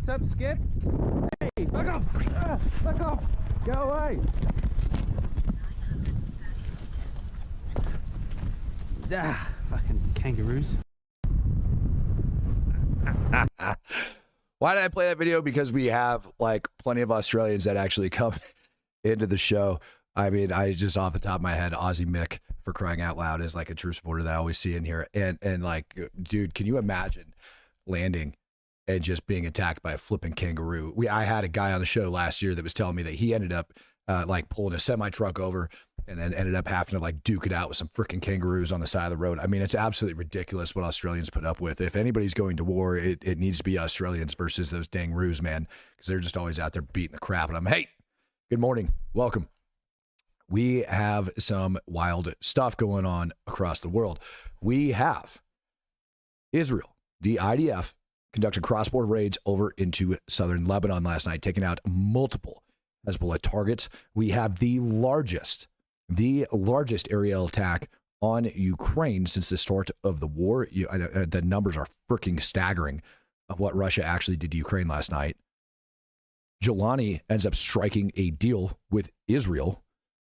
What's up, Skip? Hey, fuck off! Fuck off! Go away! Fucking kangaroos. Why did I play that video? Because we have like plenty of Australians that actually come into the show. I mean, I just off the top of my head, Aussie Mick, for crying out loud, is like a true supporter that I always see in here. And like, dude, can you imagine landing and just being attacked by a flipping kangaroo? I had a guy on the show last year that was telling me that he ended up like pulling a semi truck over and then ended up having to like duke it out with some freaking kangaroos on the side of the road. I mean, it's absolutely ridiculous what Australians put up with. If anybody's going to war, it needs to be Australians versus those dang roos, man, because they're just always out there beating the crap out of them. Hey, good morning. Welcome. We have some wild stuff going on across the world. We have Israel, the IDF, conducted cross-border raids over into southern Lebanon last night, taking out multiple Hezbollah targets. We have the largest aerial attack on Ukraine since the start of the war. The numbers are freaking staggering of what Russia actually did to Ukraine last night. Jelani ends up striking a deal with Israel,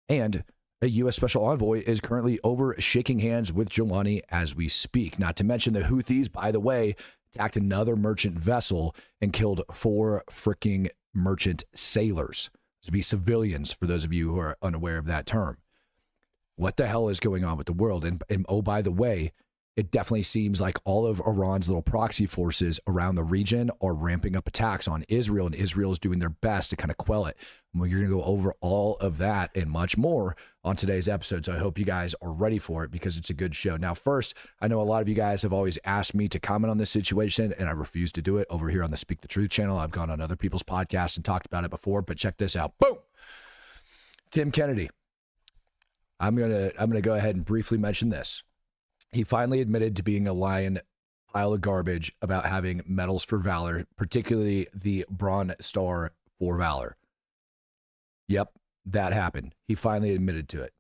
and a U.S. Special Envoy is currently over shaking hands with Jelani as we speak. Not to mention the Houthis, by the way, attacked another merchant vessel and killed 4 freaking merchant sailors. To be civilians, for those of you who are unaware of that term. What the hell is going on with the world? And oh, by the way, it definitely seems like all of Iran's little proxy forces around the region are ramping up attacks on Israel, and Israel is doing their best to kind of quell it. We're going to go over all of that and much more on today's episode, so I hope you guys are ready for it because it's a good show. Now, first, I know a lot of you guys have always asked me to comment on this situation, and I refuse to do it over here on the Speak the Truth channel. I've gone on other people's podcasts and talked about it before, but check this out. Boom! Tim Kennedy. I'm gonna go ahead and briefly mention this. He finally admitted to being a lying pile of garbage about having medals for valor, particularly the Bronze Star for Valor. Yep, that happened. He finally admitted to it.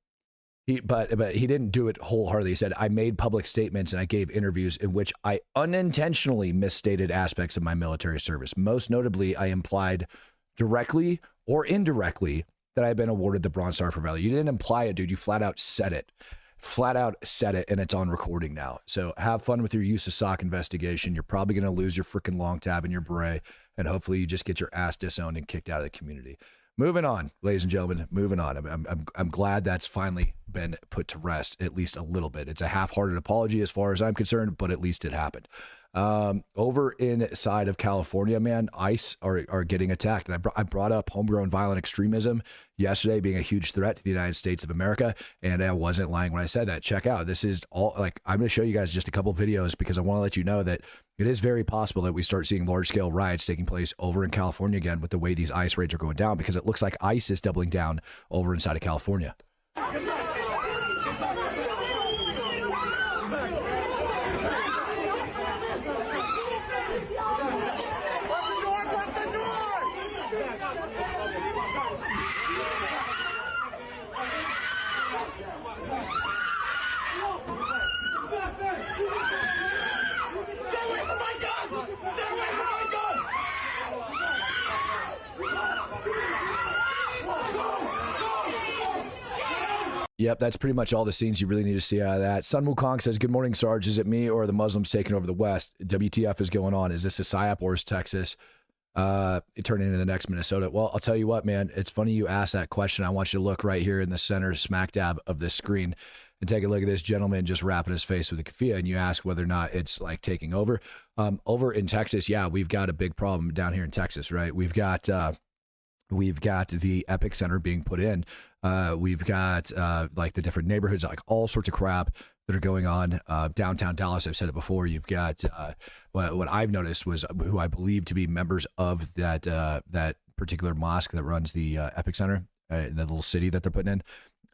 But he didn't do it wholeheartedly. He said, I made public statements and I gave interviews in which I unintentionally misstated aspects of my military service. Most notably, I implied directly or indirectly that I had been awarded the Bronze Star for Valor. You didn't imply it, dude. You flat out said it. Flat out said it, and it's on recording now. So have fun with your use of sock investigation. You're probably going to lose your freaking long tab and your beret, and hopefully you just get your ass disowned and kicked out of the community. Moving on, ladies and gentlemen, moving on. I'm glad that's finally been put to rest, at least a little bit. It's a half-hearted apology as far as I'm concerned, but at least it happened. Over inside of California, man, ICE are getting attacked. And I brought up homegrown violent extremism yesterday being a huge threat to the United States of America, and I wasn't lying when I said that. Check out, this is all, like, I'm going to show you guys just a couple videos because I want to let you know that it is very possible that we start seeing large-scale riots taking place over in California again with the way these ICE raids are going down, because it looks like ICE is doubling down over inside of California. Yep, that's pretty much all the scenes you really need to see out of that. Sun Wukong says, good morning, Sarge. Is it me or are the Muslims taking over the West? WTF is going on? Is this a PSYOP or is Texas it turned into the next Minnesota? Well, I'll tell you what, man. It's funny you asked that question. I want you to look right here in the center smack dab of this screen and take a look at this gentleman just wrapping his face with a keffiyeh, and you ask whether or not it's like taking over. Over in Texas, yeah, we've got a big problem down here in Texas, right? We've got the Epic Center being put in. We've got like the different neighborhoods, like all sorts of crap that are going on. Downtown Dallas, I've said it before. You've got what I've noticed was who I believe to be members of that particular mosque that runs the Epic Center, the little city that they're putting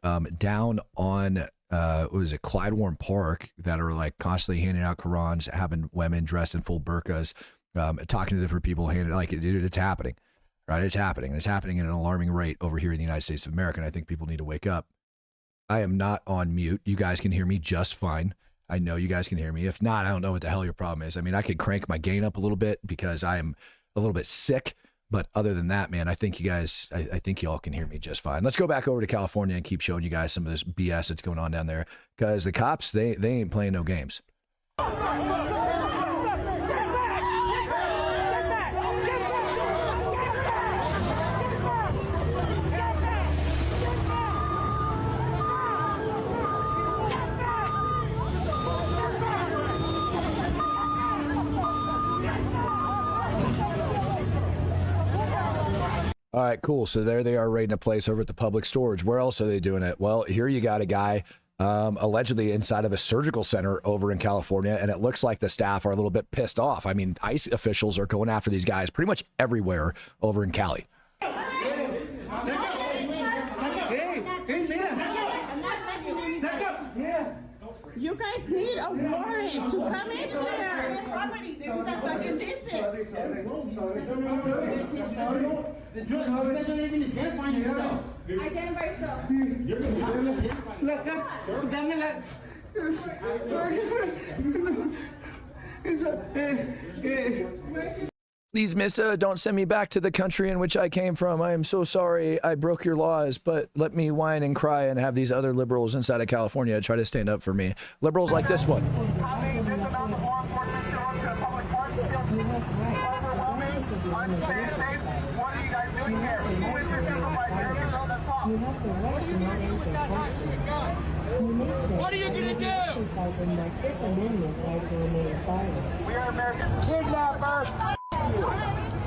in, down on what was it, Clyde Warren Park, that are like constantly handing out Qurans, having women dressed in full burqas, talking to different people, handing like, dude, it's happening. Right, it's happening. It's happening at an alarming rate over here in the United States of America, and I think people need to wake up. I am not on mute. You guys can hear me just fine. I know you guys can hear me. If not, I don't know what the hell your problem is. I mean, I could crank my gain up a little bit because I am a little bit sick. But other than that, man, I think you guys, I think y'all can hear me just fine. Let's go back over to California and keep showing you guys some of this BS that's going on down there, because the cops, they ain't playing no games. All right, cool. So there they are raiding a place over at the public storage. Where else are they doing it? Well, here you got a guy allegedly inside of a surgical center over in California, and it looks like the staff are a little bit pissed off. I mean, ICE officials are going after these guys pretty much everywhere over in Cali. You guys need a warrant to come in here. This is a fucking business. You guys don't even identify yourselves. Identify yourself. Look, Please, miss, don't send me back to the country in which I came from. I am so sorry I broke your laws, but let me whine and cry and have these other liberals inside of California try to stand up for me. Liberals like this one. I mean, this amount of law enforcement showing to public parks feels overwhelming, unsanitary. What are you guys doing here? Who is your supervisor? You're on the top. What are you going to do with that hot shit gun? What are you going to do? We are American kidnappers.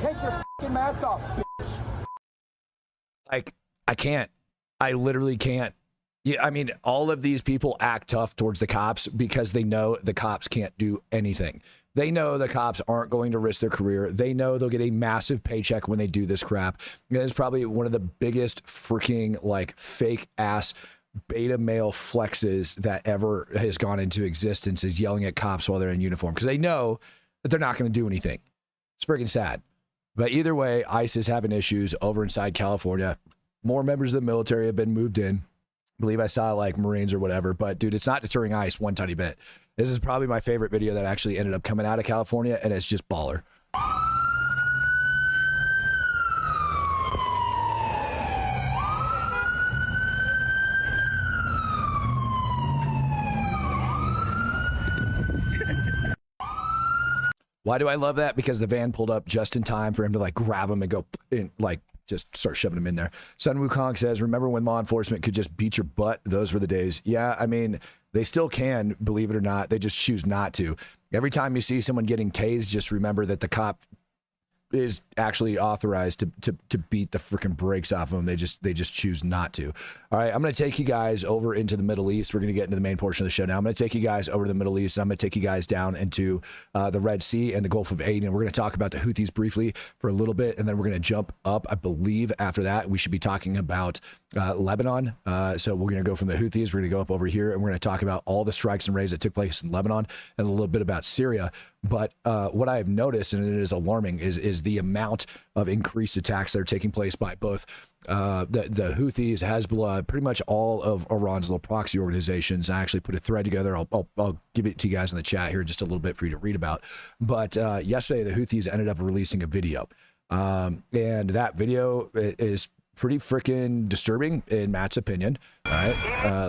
Take your fucking mask off. Like, I can't. I literally can't. Yeah, I mean, all of these people act tough towards the cops because they know the cops can't do anything. They know the cops aren't going to risk their career. They know they'll get a massive paycheck when they do this crap. It's probably one of the biggest freaking, like, fake ass beta male flexes that ever has gone into existence, is yelling at cops while they're in uniform, because they know that they're not going to do anything. It's freaking sad. But either way, ICE is having issues over inside California. More members of the military have been moved in. I believe I saw like Marines or whatever. But dude, it's not deterring ICE one tiny bit. This is probably my favorite video that actually ended up coming out of California, and it's just baller. Why do I love that? Because the van pulled up just in time for him to like grab him and go in, like just start shoving him in there. Sun Wukong says, remember when law enforcement could just beat your butt? Those were the days. Yeah, I mean, they still can, believe it or not. They just choose not to. Every time you see someone getting tased, just remember that the cop is actually authorized to beat the freaking brakes off of them. They just choose not to. All right, I'm going to take you guys over into the Middle East. We're going to get into the main portion of the show now. I'm going to take you guys over to the Middle East, and I'm going to take you guys down into the Red Sea and the Gulf of Aden. We're going to talk about the Houthis briefly for a little bit, and then we're going to jump up. I believe after that, we should be talking about Lebanon. So we're going to go from the Houthis. We're going to go up over here, and we're going to talk about all the strikes and raids that took place in Lebanon and a little bit about Syria. But what I have noticed, and it is alarming, is the amount of increased attacks that are taking place by both the Houthis, Hezbollah, pretty much all of Iran's little proxy organizations. I actually put a thread together. I'll give it to you guys in the chat here in just a little bit for you to read about. But yesterday, the Houthis ended up releasing a video. And that video is pretty freaking disturbing in Matt's opinion. All right,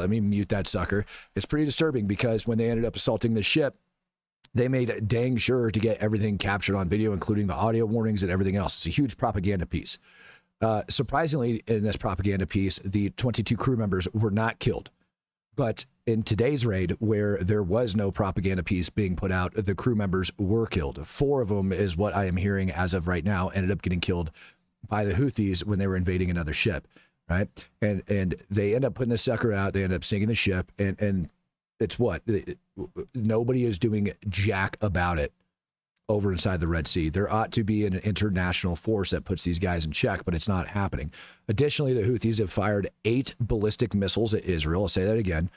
let me mute that sucker. It's pretty disturbing because when they ended up assaulting the ship, they made dang sure to get everything captured on video, including the audio warnings and everything else. It's a huge propaganda piece. Surprisingly, in this propaganda piece, the 22 crew members were not killed. But in today's raid, where there was no propaganda piece being put out, the crew members were killed. 4 of them is what I am hearing as of right now, ended up getting killed by the Houthis when they were invading another ship, right? And they end up putting the sucker out. They end up sinking the ship, and it's what? Nobody is doing jack about it over inside the Red Sea. There ought to be an international force that puts these guys in check, but it's not happening. Additionally, the Houthis have fired 8 ballistic missiles at Israel. I'll say that again.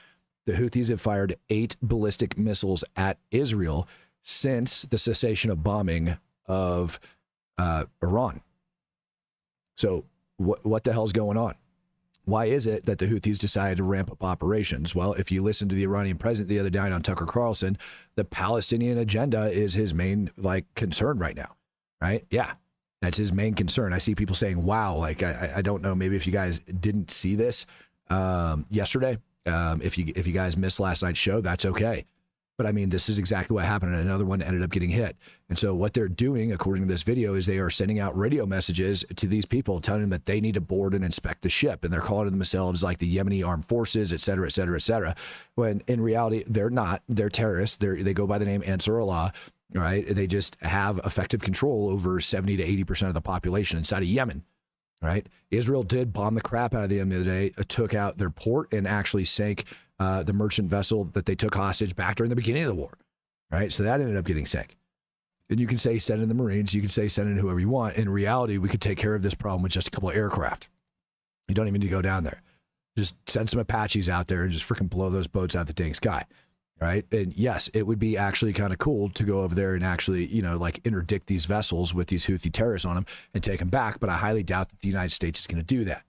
The Houthis have fired 8 ballistic missiles at Israel since the cessation of bombing of Iran. So what the hell's going on? Why is it that the Houthis decided to ramp up operations? Well, if you listen to the Iranian president the other day on Tucker Carlson, the Palestinian agenda is his main concern right now, right? Yeah, That's his main concern. I see people saying, wow, like, I don't know, maybe if you guys didn't see this yesterday, if you guys missed last night's show, that's okay. But I mean, this is exactly what happened, and another one ended up getting hit. And so what they're doing, according to this video, is they are sending out radio messages to these people telling them that they need to board and inspect the ship. And they're calling themselves like the Yemeni armed forces, et cetera, et cetera, et cetera. When in reality, they're not. They're terrorists. They go by the name Ansar Allah. Right? They just have effective control over 70 to 80% of the population inside of Yemen. Right? Israel did bomb the crap out of them the other day, took out their port, and actually sank the merchant vessel that they took hostage back during the beginning of the war. Right? So that ended up getting sank. And you can say send in the Marines, you can say send in whoever you want. In reality, we could take care of this problem with just a couple of aircraft. You don't even need to go down there. Just send some Apaches out there and just freaking blow those boats out the dang sky. Right? And yes, it would be actually kind of cool to go over there and actually, you know, like interdict these vessels with these Houthi terrorists on them and take them back. But I highly doubt that the United States is going to do that.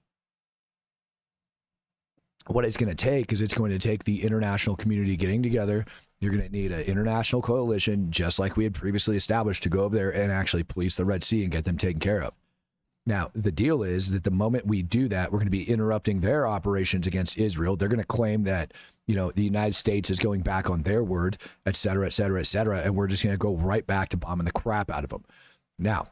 What it's going to take is it's going to take the international community getting together. You're going to need an international coalition, just like we had previously established, to go over there and actually police the Red Sea and get them taken care of. Now, the deal is that the moment we do that, we're going to be interrupting their operations against Israel. They're going to claim that, you know, the United States is going back on their word, et cetera, et cetera, et cetera. And we're just going to go right back to bombing the crap out of them. Now,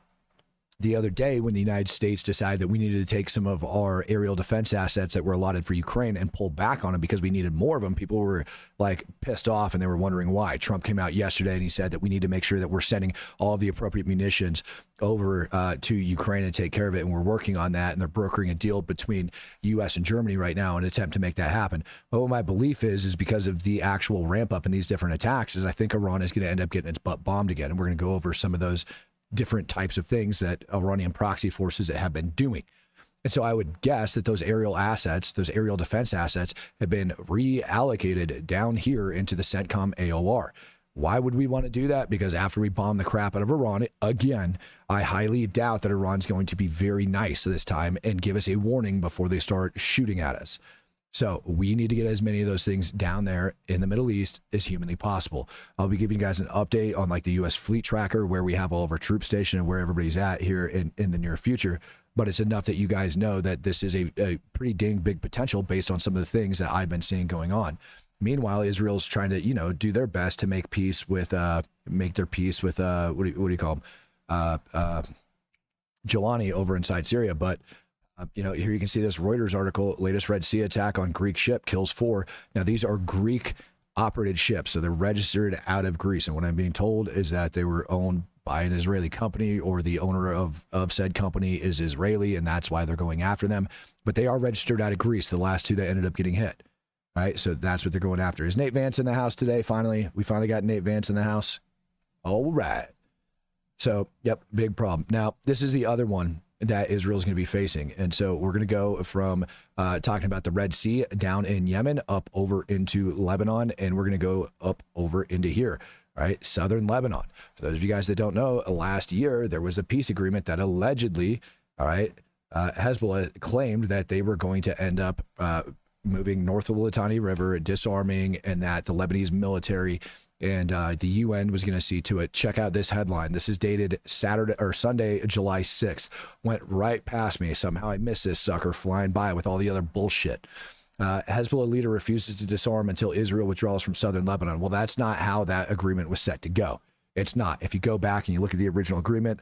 the other day when the United States decided that we needed to take some of our aerial defense assets that were allotted for Ukraine and pull back on them because we needed more of them, people were like pissed off and they were wondering why. Trump came out yesterday and he said that we need to make sure that we're sending all of the appropriate munitions over to Ukraine and take care of it. And we're working on that. And they're brokering a deal between U.S. and Germany right now in an attempt to make that happen. But what my belief is because of the actual ramp up in these different attacks is I think Iran is going to end up getting its butt bombed again. And we're going to go over some of those different types of things that Iranian proxy forces have been doing. And so I would guess that those aerial assets, those aerial defense assets, have been reallocated down here into the CENTCOM AOR. Why would we want to do that? Because after we bomb the crap out of Iran, again, I highly doubt that Iran's going to be very nice this time and give us a warning before they start shooting at us. So we need to get as many of those things down there in the Middle East as humanly possible. I'll be giving you guys an update on like the U.S. fleet tracker, where we have all of our troops stationed and where everybody's at here in the near future. But it's enough that you guys know that this is a pretty dang big potential based on some of the things that I've been seeing going on. Meanwhile, Israel's trying to, you know, do their best to make peace with, what do you call them? Jelani over inside Syria. But you know, here you can see this Reuters article, latest Red Sea attack on Greek ship kills 4. Now, these are Greek operated ships, so they're registered out of Greece. And what I'm being told is that they were owned by an Israeli company, or the owner of said company is Israeli, and that's why they're going after them. But they are registered out of Greece, the last 2 that ended up getting hit. All right, so that's what they're going after. Is Nate Vance in the house today? Finally, we finally got Nate Vance in the house. All right. So, yep, big problem. Now, this is the other one that Israel's going to be facing. And so we're going to go from talking about the Red Sea down in Yemen up over into Lebanon, and we're going to go up over into here, right? Southern Lebanon. For those of you guys that don't know, last year there was a peace agreement that allegedly, all right, Hezbollah claimed that they were going to end up moving north of the Litani River, disarming, and that the Lebanese military and the UN was going to see to it. Check out this headline. This is dated Sunday, July 6th. Went right past me. Somehow I missed this sucker flying by with all the other bullshit. Hezbollah leader refuses to disarm until Israel withdraws from southern Lebanon. Well, that's not how that agreement was set to go. It's not. If you go back and you look at the original agreement,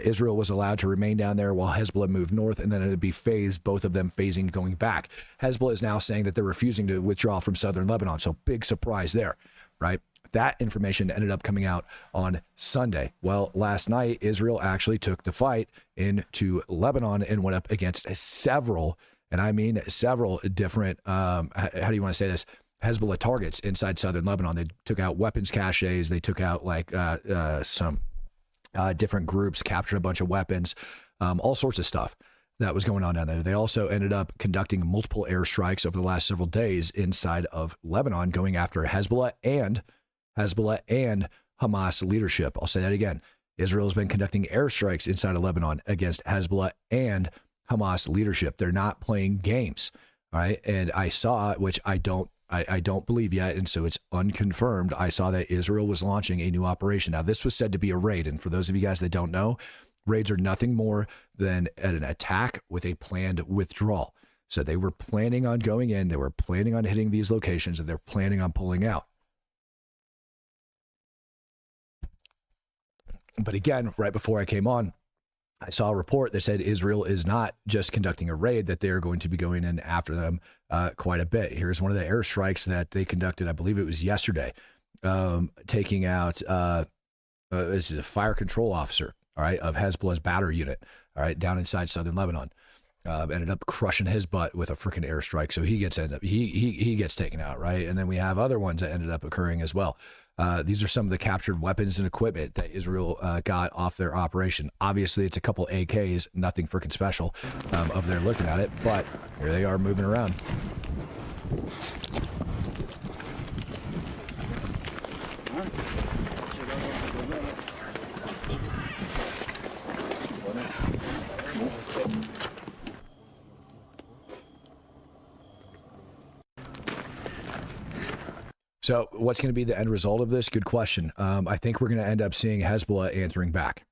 Israel was allowed to remain down there while Hezbollah moved north, and then it would be phased, both of them phasing going back. Hezbollah is now saying that they're refusing to withdraw from southern Lebanon. So big surprise there, right? That information ended up coming out on Sunday. Well, last night, Israel actually took the fight into Lebanon and went up against several, and I mean several different, how do you want to say this, Hezbollah targets inside southern Lebanon. They took out weapons caches. They took out like some different groups, captured a bunch of weapons, all sorts of stuff that was going on down there. They also ended up conducting multiple airstrikes over the last several days inside of Lebanon, going after Hezbollah and Hamas leadership. I'll say that again. Israel has been conducting airstrikes inside of Lebanon against Hezbollah and Hamas leadership. They're not playing games. All right. And I saw, which I don't believe yet, and so it's unconfirmed, I saw that Israel was launching a new operation. Now, this was said to be a raid, and for those of you guys that don't know, Raids are nothing more than an attack with a planned withdrawal. So they were planning on going in, they were planning on hitting these locations, and they're planning on pulling out. But again, right before I came on, I saw a report that said Israel is not just conducting a raid, that they're going to be going in after them quite a bit. Here's one of the airstrikes that they conducted, I believe it was yesterday, taking out this is a fire control officer, all right, of Hezbollah's battery unit, all right, down inside southern Lebanon. Ended up crushing his butt with a freaking airstrike, so he gets taken out, right? And then we have other ones that ended up occurring as well. These are some of the captured weapons and equipment that Israel got off their operation. Obviously, it's a couple AKs, nothing freaking special of their looking at it, but here they are moving around. So what's going to be the end result of this? Good question. I think we're going to end up seeing Hezbollah answering back.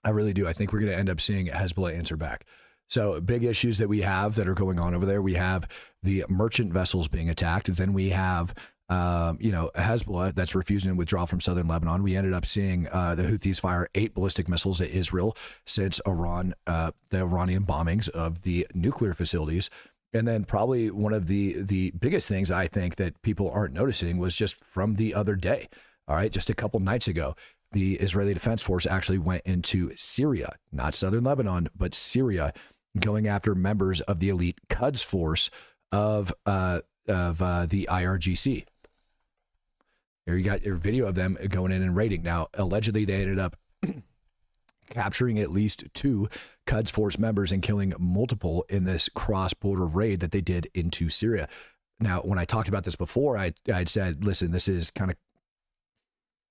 I really do. I think we're going to end up seeing Hezbollah answer back. So big issues that we have that are going on over there. We have the merchant vessels being attacked. Then we have, Hezbollah that's refusing to withdraw from southern Lebanon. We ended up seeing the Houthis fire 8 ballistic missiles at Israel since Iran, the Iranian bombings of the nuclear facilities. And then probably one of the biggest things I think that people aren't noticing was just from the other day. All right, just a couple nights ago, the Israeli Defense Force actually went into Syria, not southern Lebanon, but Syria, going after members of the elite Quds force of the IRGC. Here you got your video of them going in and raiding. Now, allegedly, they ended up capturing at least 2 Quds Force members and killing multiple in this cross-border raid that they did into Syria. Now, when I talked about this before, I'd said, listen, this is kind of,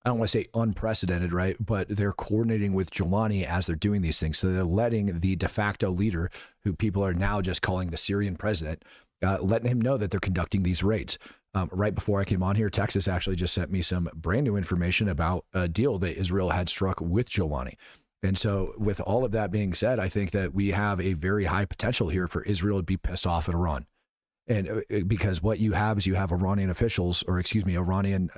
I don't want to say unprecedented, right? But they're coordinating with Jelani as they're doing these things. So they're letting the de facto leader, who people are now just calling the Syrian president, letting him know that they're conducting these raids. Right before I came on here, Texas actually just sent me some brand new information about a deal that Israel had struck with Jelani. And so with all of that being said, I think that we have a very high potential here for Israel to be pissed off at Iran. And because what you have is you have Iranian officials, or excuse me, Iranian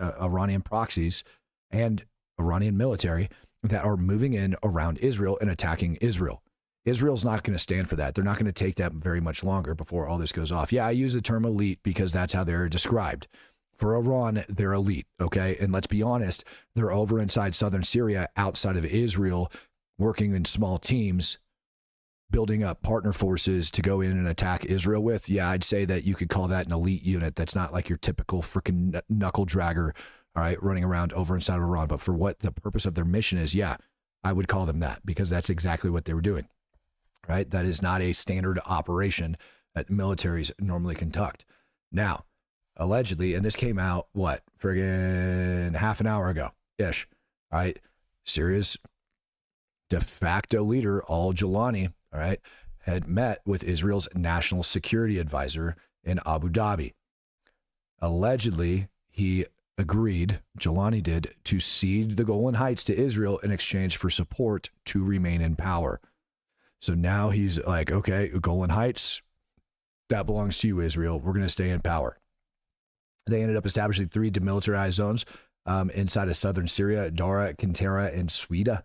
proxies and Iranian military that are moving in around Israel and attacking Israel. Israel's not going to stand for that. They're not going to take that very much longer before all this goes off. Yeah, I use the term elite because that's how they're described. For Iran, they're elite, okay? And let's be honest, they're over inside southern Syria, outside of Israel, working in small teams, building up partner forces to go in and attack Israel with. Yeah, I'd say that you could call that an elite unit. That's not like your typical freaking knuckle dragger, all right, running around over inside of Iran. But for what the purpose of their mission is, yeah, I would call them that, because that's exactly what they were doing, right? That is not a standard operation that militaries normally conduct. Now, allegedly, and this came out, what, friggin' half an hour ago-ish, all right? Syria's de facto leader, al-Jilani, all right, had met with Israel's national security advisor in Abu Dhabi. Allegedly, he agreed, Jilani did, to cede the Golan Heights to Israel in exchange for support to remain in power. So now he's like, okay, Golan Heights, that belongs to you, Israel. We're going to stay in power. They ended up establishing 3 demilitarized zones inside of southern Syria: Dara, Kintera, and Swida.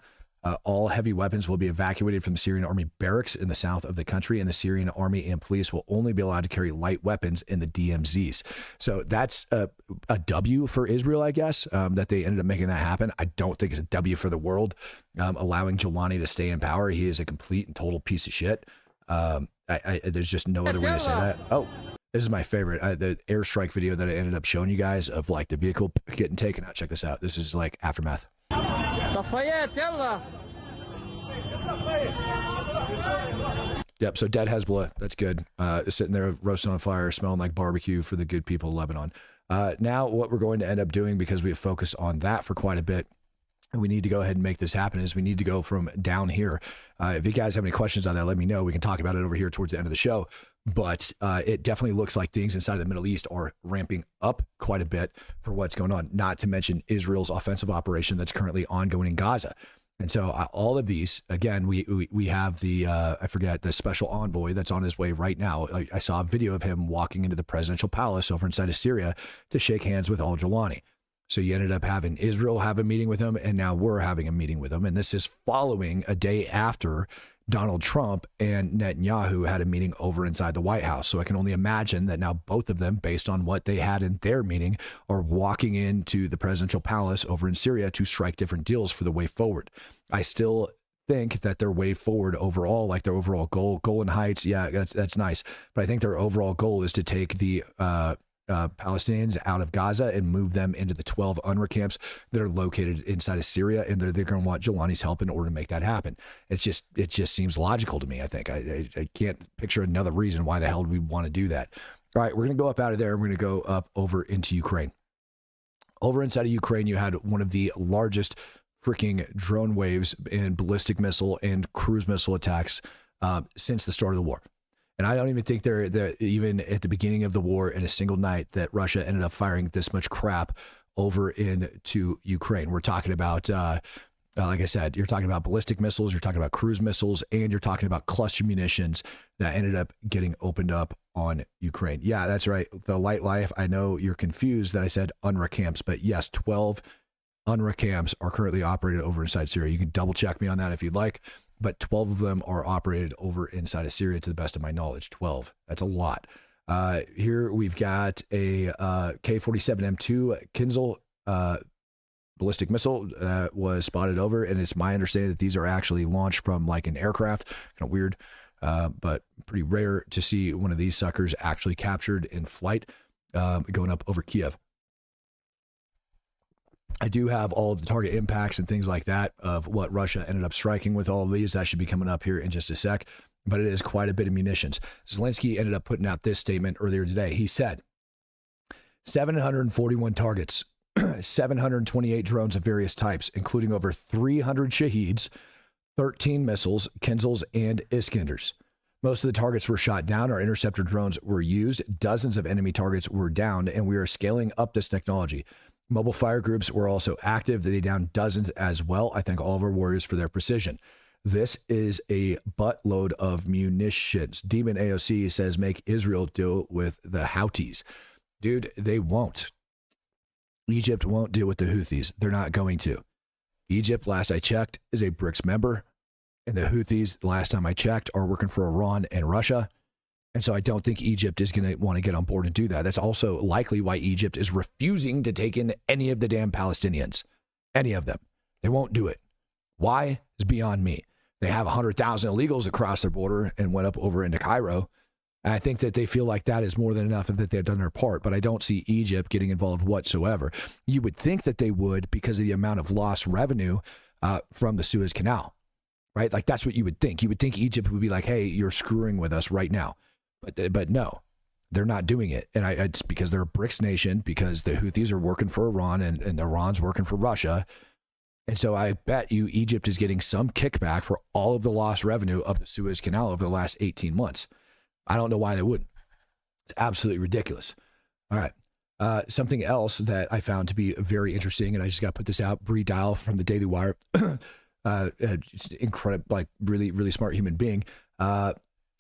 All heavy weapons will be evacuated from the Syrian army barracks in the south of the country, and the Syrian army and police will only be allowed to carry light weapons in the DMZs. So that's a W for Israel, I guess, that they ended up making that happen. I don't think it's a W for the world, allowing Jilani to stay in power. He is a complete and total piece of shit. There's just no other way to say that. Oh, this is my favorite. The airstrike video that I ended up showing you guys of like the vehicle getting taken out. Check this out. This is like aftermath. Yep, so dead Hezbollah, that's good. Sitting there roasting on fire, smelling like barbecue for the good people of Lebanon. Now what we're going to end up doing, because we have focused on that for quite a bit, and we need to go ahead and make this happen, is we need to go from down here. If you guys have any questions on that, let me know. We can talk about it over here towards the end of the show. But it definitely looks like things inside of the Middle East are ramping up quite a bit for what's going on, not to mention Israel's offensive operation that's currently ongoing in Gaza. And so all of these, again, we have the, I forget, the special envoy that's on his way right now. I saw a video of him walking into the presidential palace over inside of Syria to shake hands with al-Jawlani. So you ended up having Israel have a meeting with him, and now we're having a meeting with him. And this is following a day after Donald Trump and Netanyahu had a meeting over inside the White House. So I can only imagine that now both of them, based on what they had in their meeting, are walking into the presidential palace over in Syria to strike different deals for the way forward. I still think that their way forward overall, like their overall goal, Golan Heights, yeah, that's nice. But I think their overall goal is to take the Palestinians out of Gaza and move them into the 12 UNRWA camps that are located inside of Syria, and they're going to want Jelani's help in order to make that happen. It just seems logical to me. I think I can't picture another reason why the hell we want to do that. All right, we're going to go up out of there, and we're going to go up over into Ukraine. Over inside of Ukraine, you had one of the largest freaking drone waves and ballistic missile and cruise missile attacks since the start of the war. And I don't even think they're even at the beginning of the war in a single night that Russia ended up firing this much crap over into Ukraine. We're talking about, like I said, you're talking about ballistic missiles, you're talking about cruise missiles, and you're talking about cluster munitions that ended up getting opened up on Ukraine. Yeah, that's right. The Light Life, I know you're confused that I said UNRWA camps, but yes, 12 UNRWA camps are currently operated over inside Syria. You can double check me on that if you'd like. But 12 of them are operated over inside of Syria, to the best of my knowledge. 12. That's a lot. Here we've got a K-47M2 Kinzhal ballistic missile that was spotted over, and it's my understanding that these are actually launched from like an aircraft. Kind of weird, but pretty rare to see one of these suckers actually captured in flight going up over Kiev. I do have all of the target impacts and things like that of what Russia ended up striking with all of these. That should be coming up here in just a sec, but it is quite a bit of munitions. Zelensky ended up putting out this statement earlier today. He said, 741 targets, 728 drones of various types, including over 300 Shaheeds, 13 missiles, Kinzhals, and Iskanders. Most of the targets were shot down. Our interceptor drones were used. Dozens of enemy targets were downed, and we are scaling up this technology. Mobile fire groups were also active. They downed dozens as well. I thank all of our warriors for their precision. This is a buttload of munitions. Demon AOC says, make Israel deal with the Houthis. Dude, they won't. Egypt won't deal with the Houthis. They're not going to. Egypt, last I checked, is a BRICS member. And the Houthis, the last time I checked, are working for Iran and Russia. And so I don't think Egypt is going to want to get on board and do that. That's also likely why Egypt is refusing to take in any of the damn Palestinians. Any of them. They won't do it. Why is beyond me. They have 100,000 illegals across their border and went up over into Cairo. And I think that they feel like that is more than enough and that they've done their part. But I don't see Egypt getting involved whatsoever. You would think that they would because of the amount of lost revenue from the Suez Canal. Right? Like that's what you would think. You would think Egypt would be like, hey, you're screwing with us right now. But no, they're not doing it. And it's because they're a BRICS nation, because the Houthis are working for Iran and Iran's working for Russia. And so I bet you Egypt is getting some kickback for all of the lost revenue of the Suez Canal over the last 18 months. I don't know why they wouldn't. It's absolutely ridiculous. All right. Something else that I found to be very interesting, and I just got to put this out, Bree Dial from the Daily Wire, incredible, like really, really smart human being.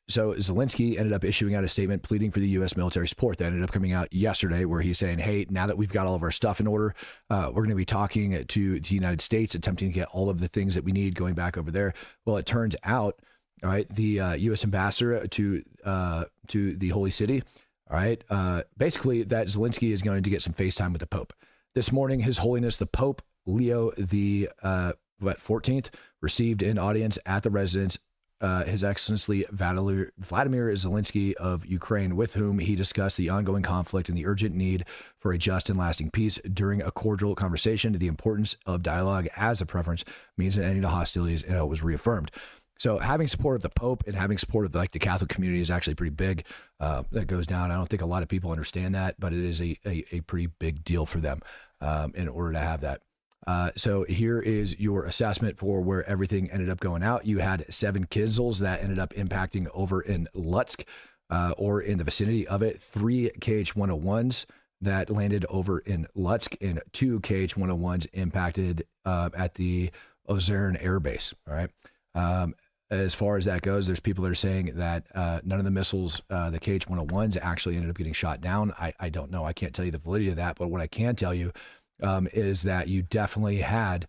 So Zelensky ended up issuing out a statement pleading for the U.S. military support that ended up coming out yesterday, where he's saying, hey, now that we've got all of our stuff in order, we're going to be talking to the United States, attempting to get all of the things that we need going back over there. Well, it turns out, all right, the U.S. ambassador to the Holy City, all right, basically that Zelensky is going to get some FaceTime with the Pope. This morning, His Holiness the Pope, Leo the 14th, received an audience at the residence His Excellency Vladimir Zelensky of Ukraine, with whom he discussed the ongoing conflict and the urgent need for a just and lasting peace. During a cordial conversation, the importance of dialogue as a preference means an ending to hostilities, and it was reaffirmed. So having support of the Pope and having support of the Catholic community is actually pretty big. That goes down. I don't think a lot of people understand that, but it is a pretty big deal for them in order to have that. So here is your assessment for where everything ended up going out. You had 7 Kinzhals that ended up impacting over in Lutsk or in the vicinity of it, 3 KH-101s that landed over in Lutsk, and 2 KH-101s impacted at the Ozern Air Base. All right. As far as that goes, there's people that are saying that none of the missiles, the KH-101s, actually ended up getting shot down. I don't know. I can't tell you the validity of that, but what I can tell you is that you definitely had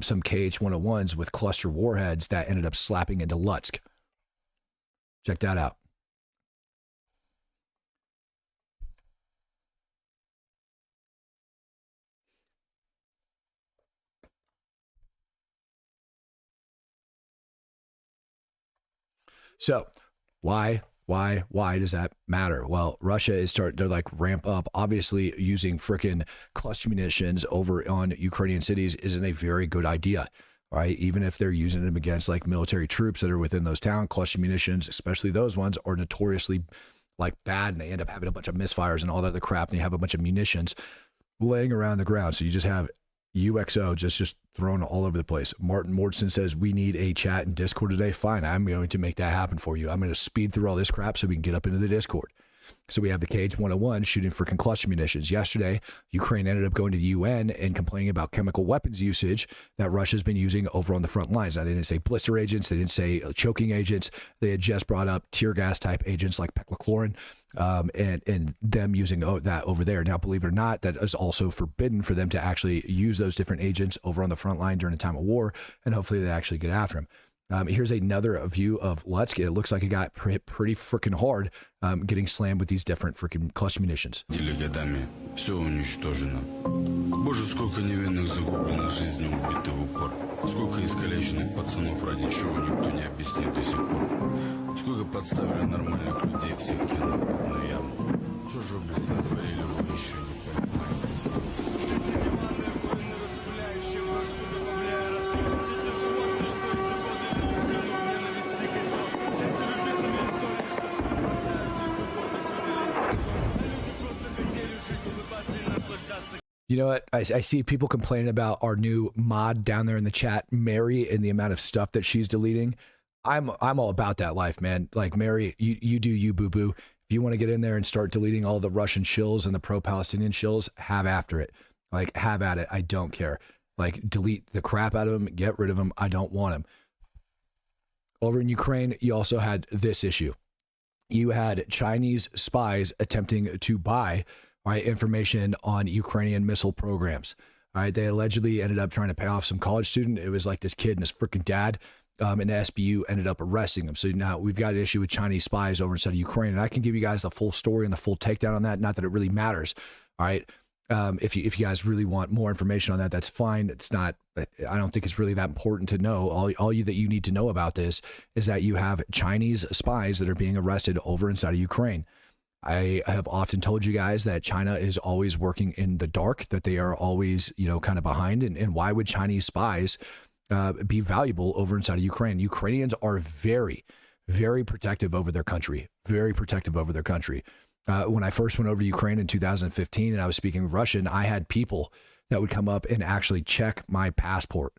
some KH-101s with cluster warheads that ended up slapping into Lutsk. Check that out. So why does that matter? Well, Russia is starting to like ramp up. Obviously, using freaking cluster munitions over on Ukrainian cities isn't a very good idea, right? Even if they're using them against like military troops that are within those towns, cluster munitions, especially those ones, are notoriously like bad, and they end up having a bunch of misfires and all that other crap, and you have a bunch of munitions laying around the ground. So you just have UXO just thrown all over the place. Martin Mordson says, we need a chat in Discord today. Fine, I'm going to make that happen for you. I'm going to speed through all this crap so we can get up into the Discord. So we have the KH-101 shooting freaking cluster munitions. Yesterday, Ukraine ended up going to the UN and complaining about chemical weapons usage that Russia's been using over on the front lines. Now, they didn't say blister agents. They didn't say choking agents. They had just brought up tear gas type agents like peclochlorine and them using that over there. Now, believe it or not, that is also forbidden for them to actually use those different agents over on the front line during a time of war, and hopefully they actually get after them. Here's another view of Lutsk. It looks like it got hit pretty freaking hard, getting slammed with these different freaking cluster munitions. Все уничтожено. Боже, сколько невинных загублено, жизни убито в упор. Сколько искалеченных пацанов, ради чего никто не объяснит до сих пор. Сколько подставили нормальных людей, всех кинули в одну яму. Что же, блядь, натворили, вы еще не понимаете. You know what? I see people complaining about our new mod down there in the chat, Mary, and the amount of stuff that she's deleting. I'm all about that life, man. Like, Mary, you do you, boo-boo. If you want to get in there and start deleting all the Russian shills and the pro-Palestinian shills, have after it. Like, have at it. I don't care. Like, delete the crap out of them. Get rid of them. I don't want them. Over in Ukraine, you also had this issue. You had Chinese spies attempting to buy information on Ukrainian missile programs. All right, they allegedly ended up trying to pay off some college student. It was like this kid and his freaking dad, and the SBU ended up arresting him. So now we've got an issue with Chinese spies over inside of Ukraine, and I can give you guys the full story and the full takedown on that. Not that it really matters. All right, if you guys really want more information on that, that's fine. It's not. I don't think it's really that important to know. All you that you need to know about this is that you have Chinese spies that are being arrested over inside of Ukraine. I have often told you guys that China is always working in the dark, that they are always, kind of behind. And why would Chinese spies be valuable over inside of Ukraine? Ukrainians are very, very protective over their country, very protective over their country. When I first went over to Ukraine in 2015 and I was speaking Russian, I had people that would come up and actually check my passport.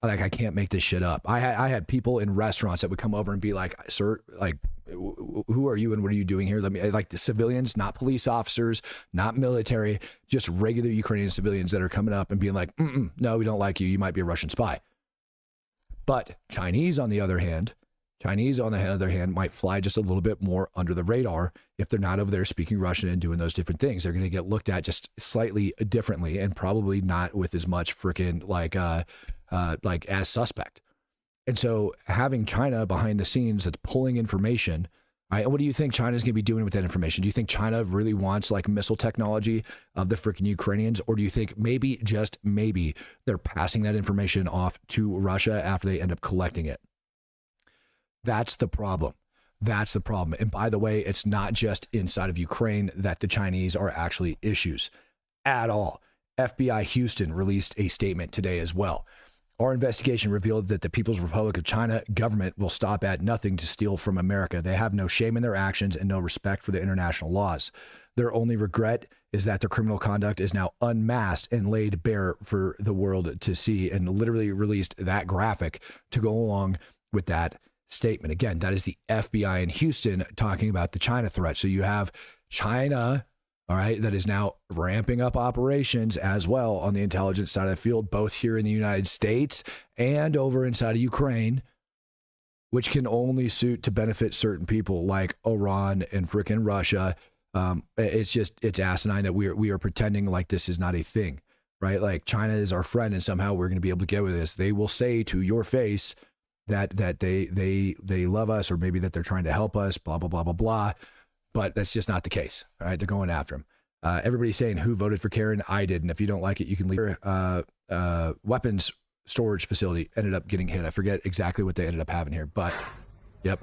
Like, I can't make this shit up. I had people in restaurants that would come over and be like, sir, like, who are you and what are you doing here? Let me, like, the civilians, not police officers, not military, just regular Ukrainian civilians that are coming up and being like, no, we don't like you. You might be a Russian spy. But Chinese, on the other hand, might fly just a little bit more under the radar if they're not over there speaking Russian and doing those different things. They're going to get looked at just slightly differently and probably not with as much freaking like as suspect. And so having China behind the scenes that's pulling information, right? What do you think China's going to be doing with that information? Do you think China really wants like missile technology of the freaking Ukrainians? Or do you think maybe, just maybe, they're passing that information off to Russia after they end up collecting it? That's the problem. That's the problem. And by the way, it's not just inside of Ukraine that the Chinese are actually issues at all. FBI Houston released a statement today as well. Our investigation revealed that the People's Republic of China government will stop at nothing to steal from America. They have no shame in their actions and no respect for the international laws. Their only regret is that their criminal conduct is now unmasked and laid bare for the world to see, and literally released that graphic to go along with that statement. Again, that is the FBI in Houston talking about the China threat. So you have China, all right, that is now ramping up operations as well on the intelligence side of the field, both here in the United States and over inside of Ukraine, which can only suit to benefit certain people like Iran and frickin' Russia. It's asinine that we are pretending like this is not a thing, right? Like China is our friend and somehow we're going to be able to get with this. They will say to your face that they love us, or maybe that they're trying to help us, blah, blah, blah, blah, blah. But that's just not the case. All right. They're going after him. Everybody's saying who voted for Karen. I did. And if you don't like it, you can leave. Weapons storage facility ended up getting hit. I forget exactly what they ended up having here, but yep.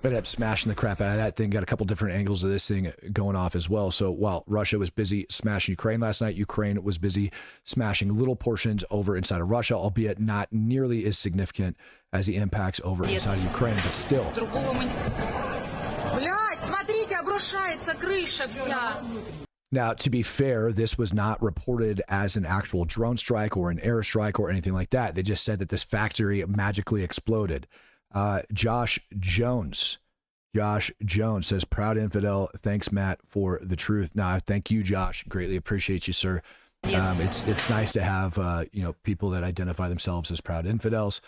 Ended up smashing the crap out of that thing. Got a couple different angles of this thing going off as well. So while Russia was busy smashing Ukraine last night, Ukraine was busy smashing little portions over inside of Russia, albeit not nearly as significant as the impacts over inside of Ukraine, but still. Now, to be fair, this was not reported as an actual drone strike or an airstrike or anything like that. They just said that this factory magically exploded. Josh Jones says, proud infidel. Thanks, Matt, for the truth. No, thank you, Josh. Greatly appreciate you, sir. It's nice to have people that identify themselves as proud infidels.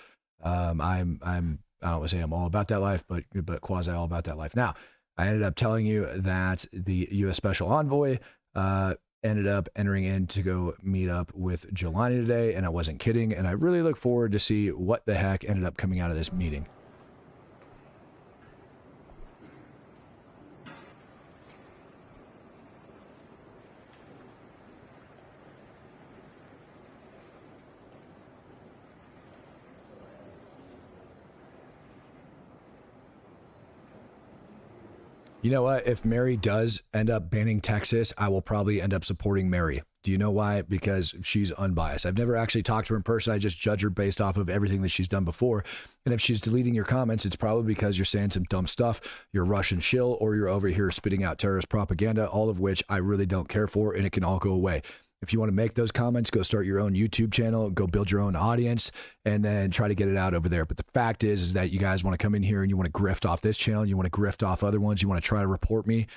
I don't want to say I'm all about that life, but quasi all about that life. Now, I ended up telling you that the U.S. Special Envoy ended up entering in to go meet up with Jelani today, and I wasn't kidding. And I really look forward to see what the heck ended up coming out of this meeting. You know what? If Mary does end up banning Texas, I will probably end up supporting Mary. Do you know why? Because she's unbiased. I've never actually talked to her in person. I just judge her based off of everything that she's done before. And if she's deleting your comments, it's probably because you're saying some dumb stuff, you're Russian shill, or you're over here spitting out terrorist propaganda, all of which I really don't care for, and it can all go away. If you want to make those comments, go start your own YouTube channel, go build your own audience, and then try to get it out over there. But the fact is that you guys want to come in here and you want to grift off this channel, you want to grift off other ones, you want to try to report me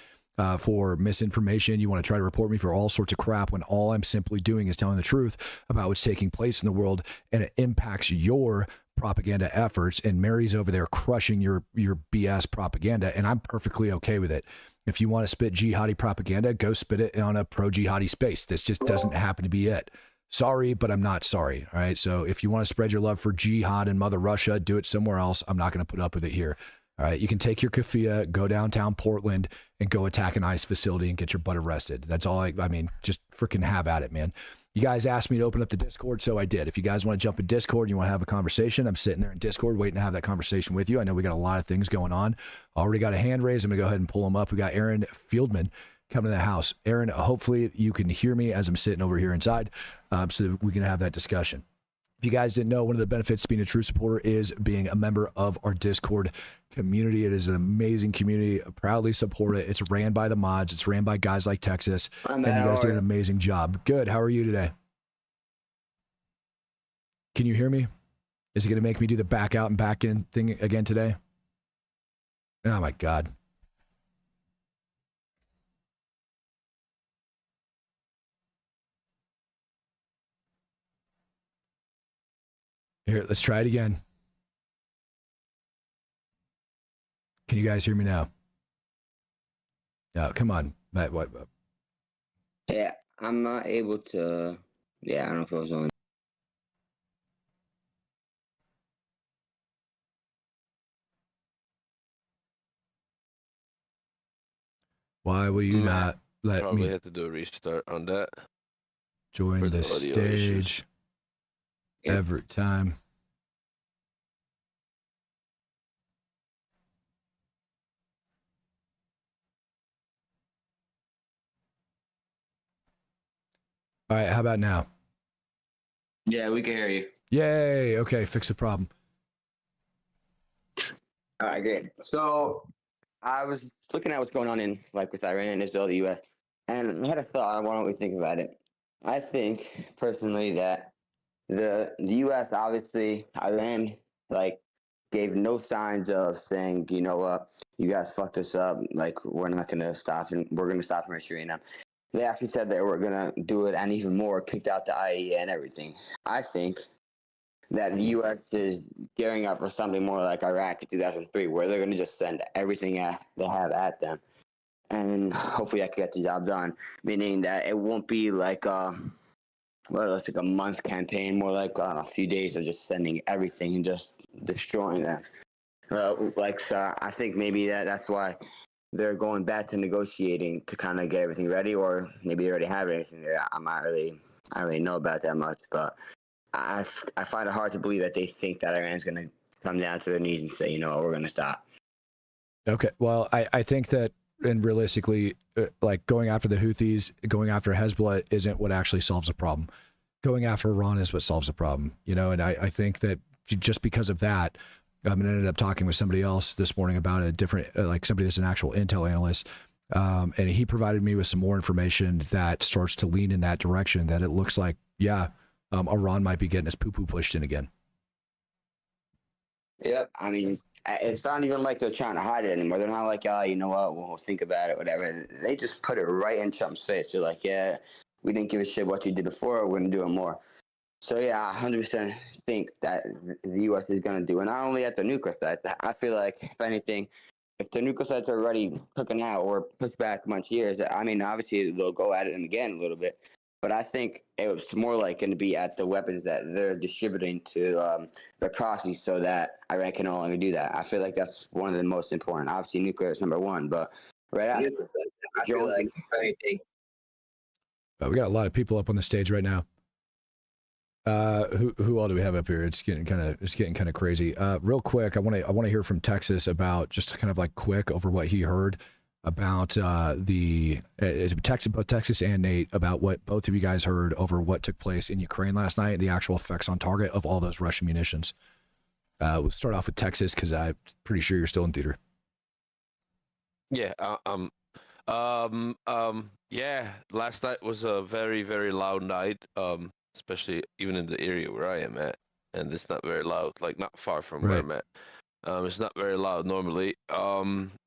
for misinformation, you want to try to report me for all sorts of crap, when all I'm simply doing is telling the truth about what's taking place in the world, and it impacts your propaganda efforts. And Mary's over there crushing your BS propaganda, and I'm perfectly okay with it. If you want to spit jihadi propaganda, go spit it on a pro-jihadi space. This just doesn't happen to be it. Sorry, but I'm not sorry. All right. So if you want to spread your love for jihad and Mother Russia, do it somewhere else. I'm not going to put up with it here. All right. You can take your kafia, go downtown Portland, and go attack an ICE facility and get your butt arrested. That's all. I mean, just freaking have at it, man. You guys asked me to open up the Discord, so I did. If you guys want to jump in Discord and you want to have a conversation, I'm sitting there in Discord waiting to have that conversation with you. I know we got a lot of things going on. Already got a hand raised. I'm going to go ahead and pull them up. We got Aaron Fieldman coming to the house. Aaron, hopefully you can hear me as I'm sitting over here inside, so that we can have that discussion. If you guys didn't know, one of the benefits to being a true supporter is being a member of our Discord community. It is an amazing community. I proudly support it. It's ran by the mods. It's ran by guys like Texas. And you guys do an amazing job. Good. How are you today? Can you hear me? Is it going to make me do the back out and back in thing again today? Oh my God. Here, let's try it again. Can you guys hear me now? No, come on. What? Yeah, I'm not able to. Yeah, I don't know if it was on. Why will you not let Probably me have to do a restart on that. join for the the audio stage issues. every time? All right, how about now? Yeah, we can hear you. Yay. Okay, fix the problem. All right, great. So I was looking at what's going on in with Iran, Israel, the U.S., and I had a thought. Why don't we think about it? I think personally that the U.S. obviously Iran gave no signs of saying, you know what, you guys fucked us up. Like, we're not going to stop, and we're going to stop from issuing them. They actually said they were going to do it, and even more, kicked out the IAEA and everything. I think that the U.S. is gearing up for something more like Iraq in 2003, where they're going to just send everything they have at them. And hopefully I can get the job done, meaning that it won't be like it's like a month campaign, more like a few days of just sending everything and just destroying them. I think maybe that's why they're going back to negotiating to kind of get everything ready, or maybe they already have everything there. I don't really know about that much, but I find it hard to believe that they think that Iran's going to come down to their knees and say, you know what, we're going to stop. Okay, well, I think that, and realistically, like going after the Houthis, going after Hezbollah isn't what actually solves the problem. Going after Iran is what solves the problem, you know. And I think that just because of that, I ended up talking with somebody else this morning about a different, like somebody that's an actual intel analyst, and he provided me with some more information that starts to lean in that direction. That it looks like, Iran might be getting his poo-poo pushed in again. Yep, I mean, it's not even like they're trying to hide it anymore. They're not like, you know what, we'll think about it, whatever. They just put it right in Trump's face. They're like, yeah, we didn't give a shit what you did before. We're going to do it more. So, yeah, I 100% think that the U.S. is going to do it. Not only at the nuclear sites. I feel like, if anything, if the nuclear sites are already cooking out or pushed back a bunch of years, I mean, obviously they'll go at it again a little bit. But I think it's more like going to be at the weapons that they're distributing to the proxies, so that Iran can no longer do that. I feel like that's one of the most important. Obviously, nuclear is number one, but right after that, I feel like anything. We got a lot of people up on the stage right now. Who all do we have up here? It's getting kind of crazy. Real quick, I want to hear from Texas about just kind of like quick over what he heard about both Texas and Nate, about what both of you guys heard over what took place in Ukraine last night and the actual effects on target of all those Russian munitions. We'll start off with Texas because I'm pretty sure you're still in theater. Yeah. Yeah. Last night was a very, very loud night. Especially even in the area where I am at, and it's not very loud. Like not far from where I'm at. It's not very loud normally.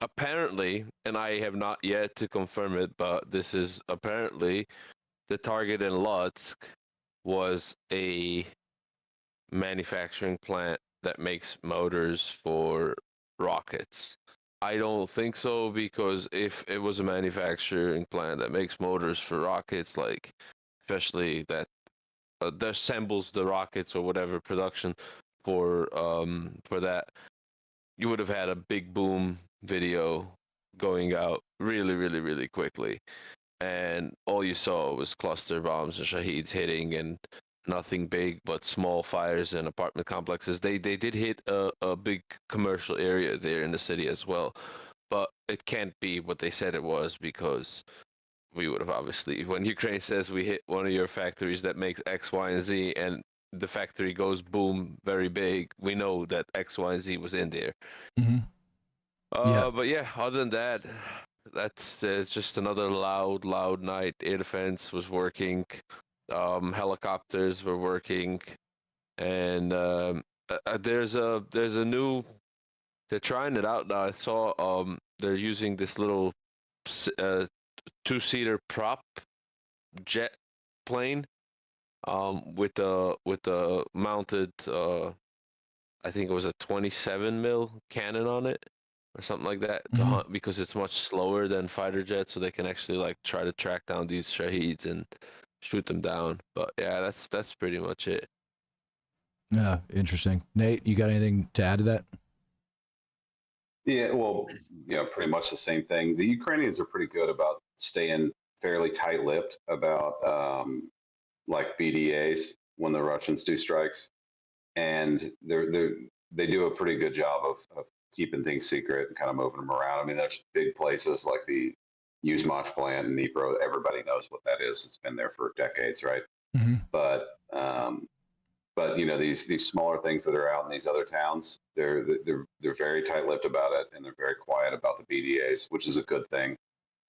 Apparently, and I have not yet to confirm it, but this is apparently the target in Lutsk was a manufacturing plant that makes motors for rockets. I don't think so, because if it was a manufacturing plant that makes motors for rockets, like especially that assembles the rockets or whatever production for that, you would have had a big boom video going out really, really, really quickly. And all you saw was cluster bombs and shaheeds hitting, and nothing big but small fires in apartment complexes. They did hit a big commercial area there in the city as well. But it can't be what they said it was, because we would have obviously, when Ukraine says we hit one of your factories that makes X, Y, and Z, and the factory goes boom very big, we know that X, Y, and Z was in there. Mm-hmm. But yeah, other than that, that's it's just another loud night. Air defense was working, helicopters were working, and there's a new, they're trying it out now. I saw they're using this little two-seater prop jet plane with the mounted I think it was a 27 mil cannon on it or something like that, to hunt, because it's much slower than fighter jets, so they can actually like try to track down these shaheeds and shoot them down. But yeah, that's pretty much it. Yeah, interesting. Nate, you got anything to add to that? Yeah, well, pretty much the same thing. The Ukrainians are pretty good about staying fairly tight-lipped about like BDAs when the Russians do strikes, and they do a pretty good job of keeping things secret and kind of moving them around. I mean, there's big places like the Yuzmach plant in Dnipro. Everybody knows what that is. It's been there for decades, right? Mm-hmm. But these smaller things that are out in these other towns, they're very tight-lipped about it, and they're very quiet about the BDAs, which is a good thing.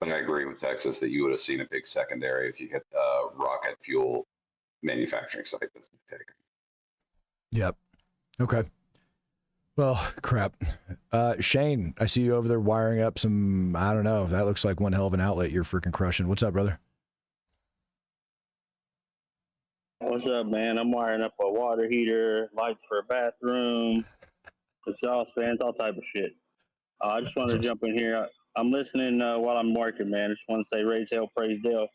But I agree with Texas that you would have seen a big secondary if you hit a rocket fuel manufacturing site that's been taken. Yep. Okay. Well, crap. Shane, I see you over there wiring up some, I don't know. That looks like one hell of an outlet you're freaking crushing. What's up, brother? What's up, man? I'm wiring up a water heater, lights for a bathroom, exhaust fans, all type of shit. I just wanted to jump in here. I'm listening while I'm working, man. I just want to say raise hell, praise Dale.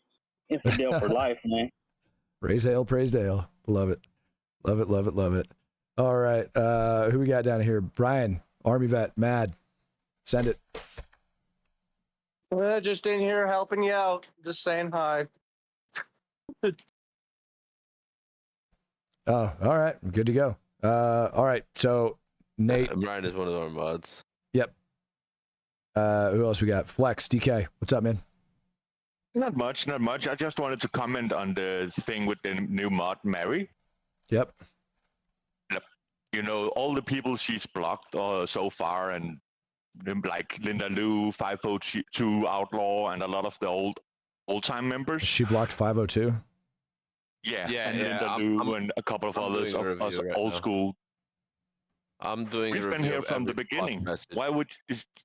Infidel for life, man. Raise hell, praise Dale. Love it. Love it, love it, love it. All right. Who we got down here? Brian, Army vet, mad. Send it. Well, just in here helping you out. Just saying hi. Oh, all right. Good to go. All right. So, Nate. Brian is one of our mods. Yep. Who else we got? Flex, DK. What's up, man? Not much, not much. I just wanted to comment on the thing with the new mod, Mary. Yep. You know, all the people she's blocked so far, and like Linda Lou, 502 Outlaw, and a lot of the old-time members. She blocked 502? Yeah, and Linda Lou and a couple of others of us old school. I'm doing. We've been here from the beginning. Why would?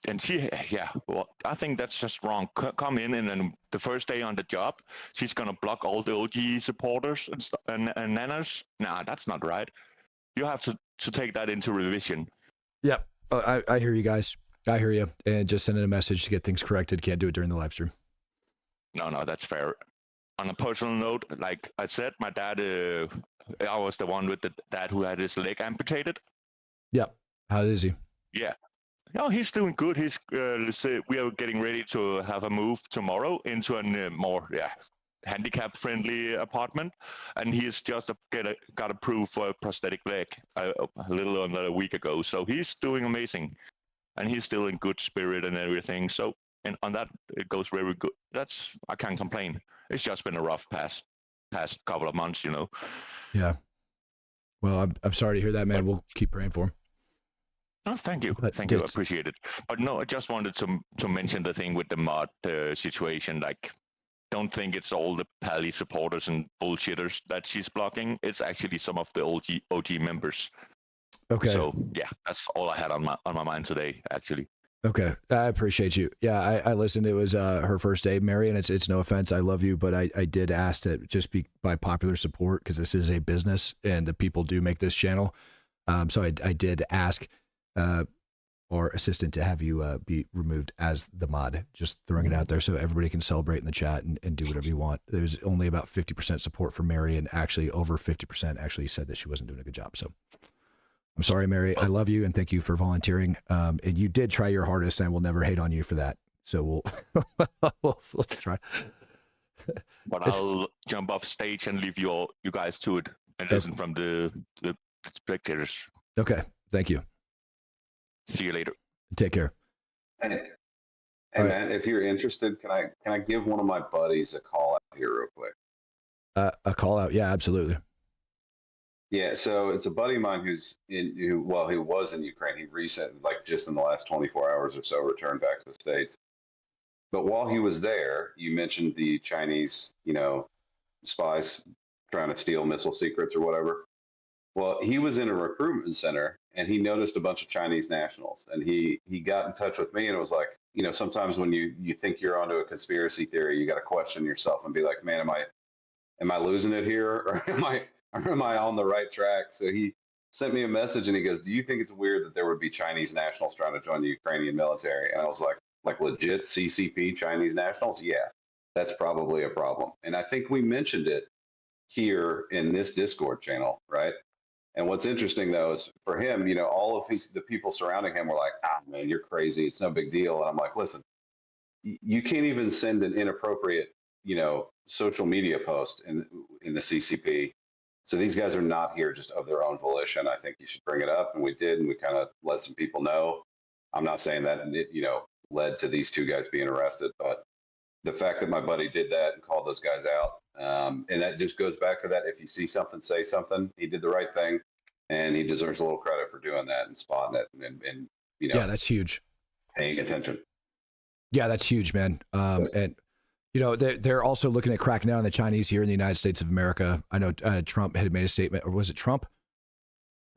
And she, well, I think that's just wrong. Come in and then the first day on the job, she's gonna block all the OG supporters and stuff and nanas. Nah, that's not right. You have to take that into revision. Yep. I hear you guys. I hear you. And just sending a message to get things corrected. Can't do it during the live stream. No, that's fair. On a personal note, like I said, my dad, I was the one with the dad who had his leg amputated. Yep. How is he? Yeah. No, he's doing good. He's we are getting ready to have a move tomorrow into a more handicap-friendly apartment, and he's just got approved for a prosthetic leg a little under a week ago. So he's doing amazing, and he's still in good spirit and everything. So, and on that, it goes very good. I can't complain. It's just been a rough past couple of months, you know. Yeah. Well, I'm sorry to hear that, man. We'll keep praying for him. Oh, thank you. Thank you. I appreciate it. But no, I just wanted to mention the thing with the mod situation. Like, don't think it's all the Pally supporters and bullshitters that she's blocking. It's actually some of the OG members. Okay. So yeah, that's all I had on my mind today, actually. Okay, I appreciate you. Yeah, I listened. It was her first day, Mary, and it's no offense. I love you, but I did ask to just be by popular support because this is a business and the people do make this channel. So I did ask our assistant to have you be removed as the mod. Just throwing it out there so everybody can celebrate in the chat and do whatever you want. There's only about 50% support for Mary, and actually over 50% actually said that she wasn't doing a good job. So I'm sorry, Mary. I love you and thank you for volunteering. And you did try your hardest, and I will never hate on you for that. So we'll try. But I'll jump off stage and leave you guys to it and listen from the spectators. Okay. Thank you. See you later. Take care. Hey man, if you're interested, can I give one of my buddies a call out here real quick? A call out? Yeah, absolutely. Yeah, so it's a buddy of mine he was in Ukraine. He recently, like just in the last 24 hours or so, returned back to the States. But while he was there, you mentioned the Chinese, spies trying to steal missile secrets or whatever. Well, he was in a recruitment center and he noticed a bunch of Chinese nationals, and he got in touch with me and it was like, sometimes when you think you're onto a conspiracy theory, you got to question yourself and be like, man, am I losing it here, or am I on the right track? So he sent me a message and he goes, do you think it's weird that there would be Chinese nationals trying to join the Ukrainian military? And I was like legit CCP Chinese nationals? Yeah, that's probably a problem. And I think we mentioned it here in this Discord channel, right? And what's interesting though is for him, all of the people surrounding him were like, man, you're crazy. It's no big deal. And I'm like, listen, you can't even send an inappropriate, social media post in the CCP. So these guys are not here just of their own volition. I think you should bring it up. And we did, and we kind of let some people know. I'm not saying that it, led to these two guys being arrested, but the fact that my buddy did that and called those guys out, and that just goes back to that. If you see something, say something. He did the right thing, and he deserves a little credit for doing that and spotting it and yeah, that's huge. Paying attention. Yeah, that's huge, man. And they're also looking at cracking down on the Chinese here in the United States of America. I know Trump had made a statement, or was it Trump?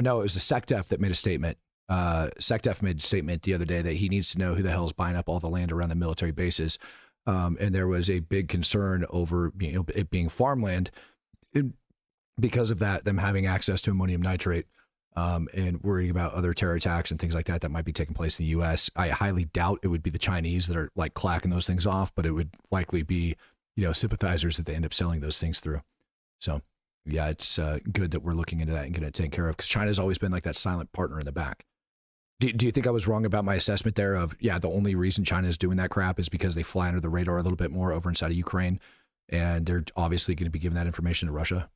No, it was the SecDef that made a statement SecDef made a statement the other day that he needs to know who the hell is buying up all the land around the military bases. And there was a big concern over it being farmland because of that, them having access to ammonium nitrate, and worrying about other terror attacks and things like that that might be taking place in the U.S. I highly doubt it would be the Chinese that are like clacking those things off, but it would likely be, sympathizers that they end up selling those things through. So, yeah, it's good that we're looking into that and getting it taken care of, because China's always been like that silent partner in the back. Do you think I was wrong about my assessment there of, the only reason China is doing that crap is because they fly under the radar a little bit more over inside of Ukraine, and they're obviously going to be giving that information to Russia?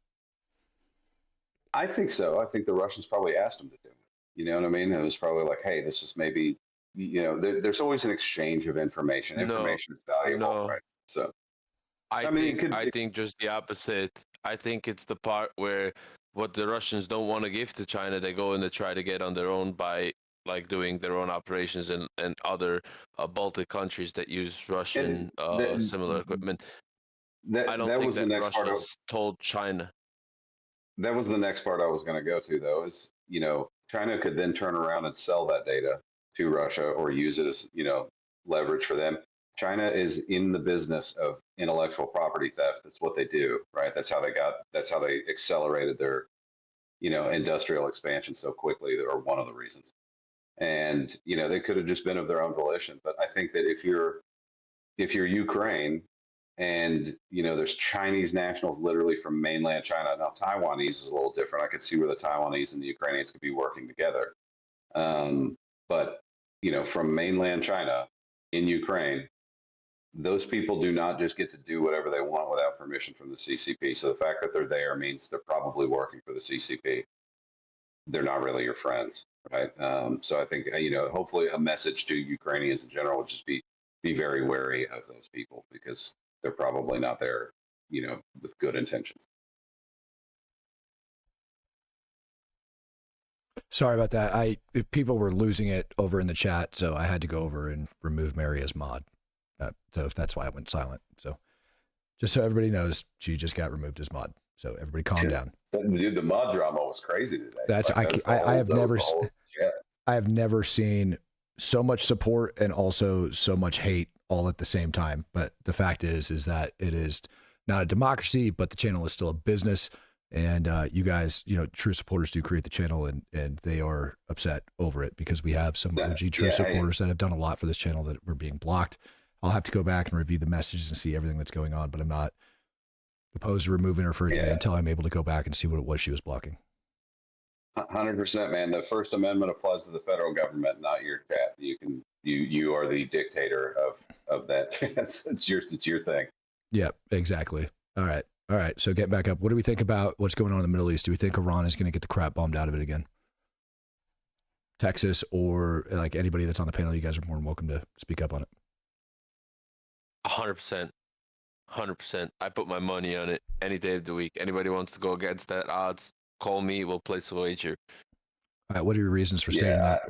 I think so. I think the Russians probably asked them to do it. You know what I mean? It was probably like, hey, this is maybe, there's always an exchange of information. Information is valuable, right? So, I think just the opposite. I think it's the part where what the Russians don't want to give to China, they go and they try to get on their own by like doing their own operations and other Baltic countries that use Russian similar equipment. I don't think that Russia told China. That was the next part I was going to go to, though, is, China could then turn around and sell that data to Russia or use it as, leverage for them. China is in the business of intellectual property theft. That's what they do, right? That's how they accelerated their, industrial expansion so quickly, or one of the reasons. And, they could have just been of their own volition. But I think that if you're Ukraine, and, there's Chinese nationals literally from mainland China. Now, Taiwanese is a little different. I could see where the Taiwanese and the Ukrainians could be working together. But, from mainland China in Ukraine, those people do not just get to do whatever they want without permission from the CCP. So the fact that they're there means they're probably working for the CCP. They're not really your friends, right? So I think, hopefully a message to Ukrainians in general would just be very wary of those people, because they're probably not there, with good intentions. Sorry about that. People were losing it over in the chat, so I had to go over and remove Mary as mod. So that's why I went silent. So just so everybody knows, she just got removed as mod. So everybody calm down. Dude, the mod drama was crazy today. I have never seen so much support and also so much hate all at the same time. But the fact is that it is not a democracy, but the channel is still a business. And you guys, true supporters do create the channel, and they are upset over it because we have some OG true supporters that have done a lot for this channel that were being blocked. I'll have to go back and review the messages and see everything that's going on, but I'm not opposed to removing her for a day until I'm able to go back and see what it was she was blocking. 100%, man. The First Amendment applies to the federal government, not your chat. You are the dictator of that. It's your thing. Yep, exactly. All right. So getting back up, what do we think about what's going on in the Middle East? Do we think Iran is going to get the crap bombed out of it again? Texas, or like anybody that's on the panel, you guys are more than welcome to speak up on it. 100%. 100%. I put my money on it any day of the week. Anybody wants to go against that odds, call me. We'll place a wager. All right. What are your reasons for stating that?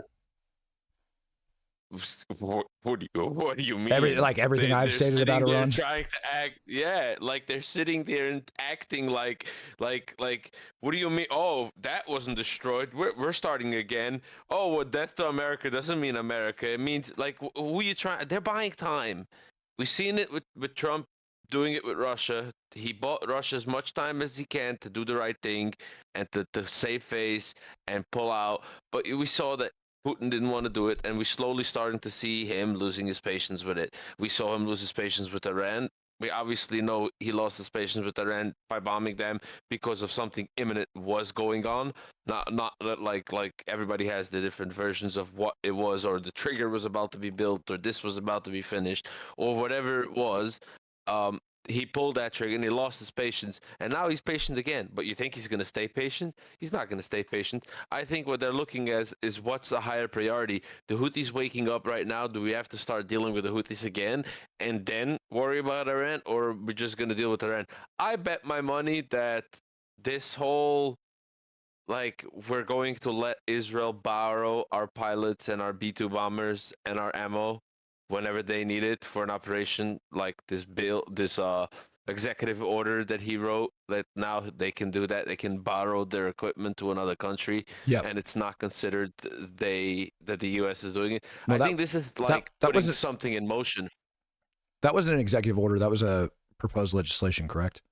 What do you mean? Everything I've stated about Iran. Trying to act, like they're sitting there and acting like. What do you mean? Oh, that wasn't destroyed. We're starting again. Oh, well, death to America doesn't mean America. It means who you trying? They're buying time. We've seen it with Trump doing it with Russia. He bought Russia as much time as he can to do the right thing and to save face and pull out. But we saw that Putin didn't want to do it, and we're slowly starting to see him losing his patience with it. We saw him lose his patience with Iran. We obviously know he lost his patience with Iran by bombing them because of something imminent was going on. Not that like everybody has the different versions of what it was, or the trigger was about to be built, or this was about to be finished, or whatever it was. He pulled that trigger and he lost his patience, and now he's patient again. But you think he's going to stay patient? He's not going to stay patient. I think what they're looking at is what's the higher priority. The Houthis waking up right now. Do we have to start dealing with the Houthis again and then worry about Iran, or we're just going to deal with Iran? I bet my money that this whole, we're going to let Israel borrow our pilots and our B-2 bombers and our ammo whenever they need it for an operation like this executive order that he wrote that now they can do that. They can borrow their equipment to another country, and it's not considered that the U.S. is doing it. Well, I think this is like putting something in motion. That wasn't an executive order. That was a proposed legislation, correct?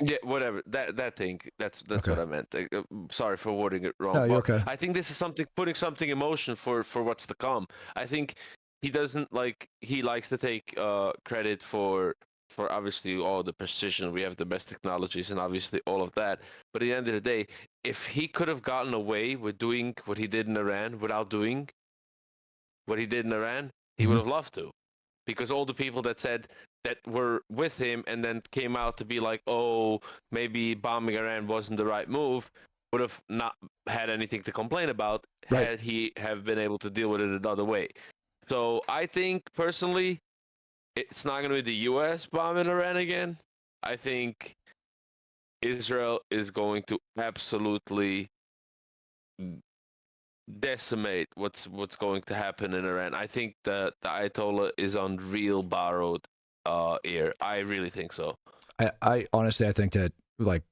Yeah, whatever. That thing. That's Okay. what I meant. Sorry for wording it wrong. No, you're but okay. I think this is putting something in motion for what's to come. I think he doesn't he likes to take credit for obviously all the precision. We have the best technologies and obviously all of that. But at the end of the day, if he could have gotten away with doing what he did in Iran without doing what he did in Iran, he would have loved to. Because all the people that said that were with him and then came out to be like, oh, maybe bombing Iran wasn't the right move, would have not had anything to complain about had he have been able to deal with it another way. So I think personally, it's not going to be the U.S. bombing Iran again. I think Israel is going to absolutely decimate what's going to happen in Iran. I think that the Ayatollah is on real borrowed air. I really think so. I honestly, I think that like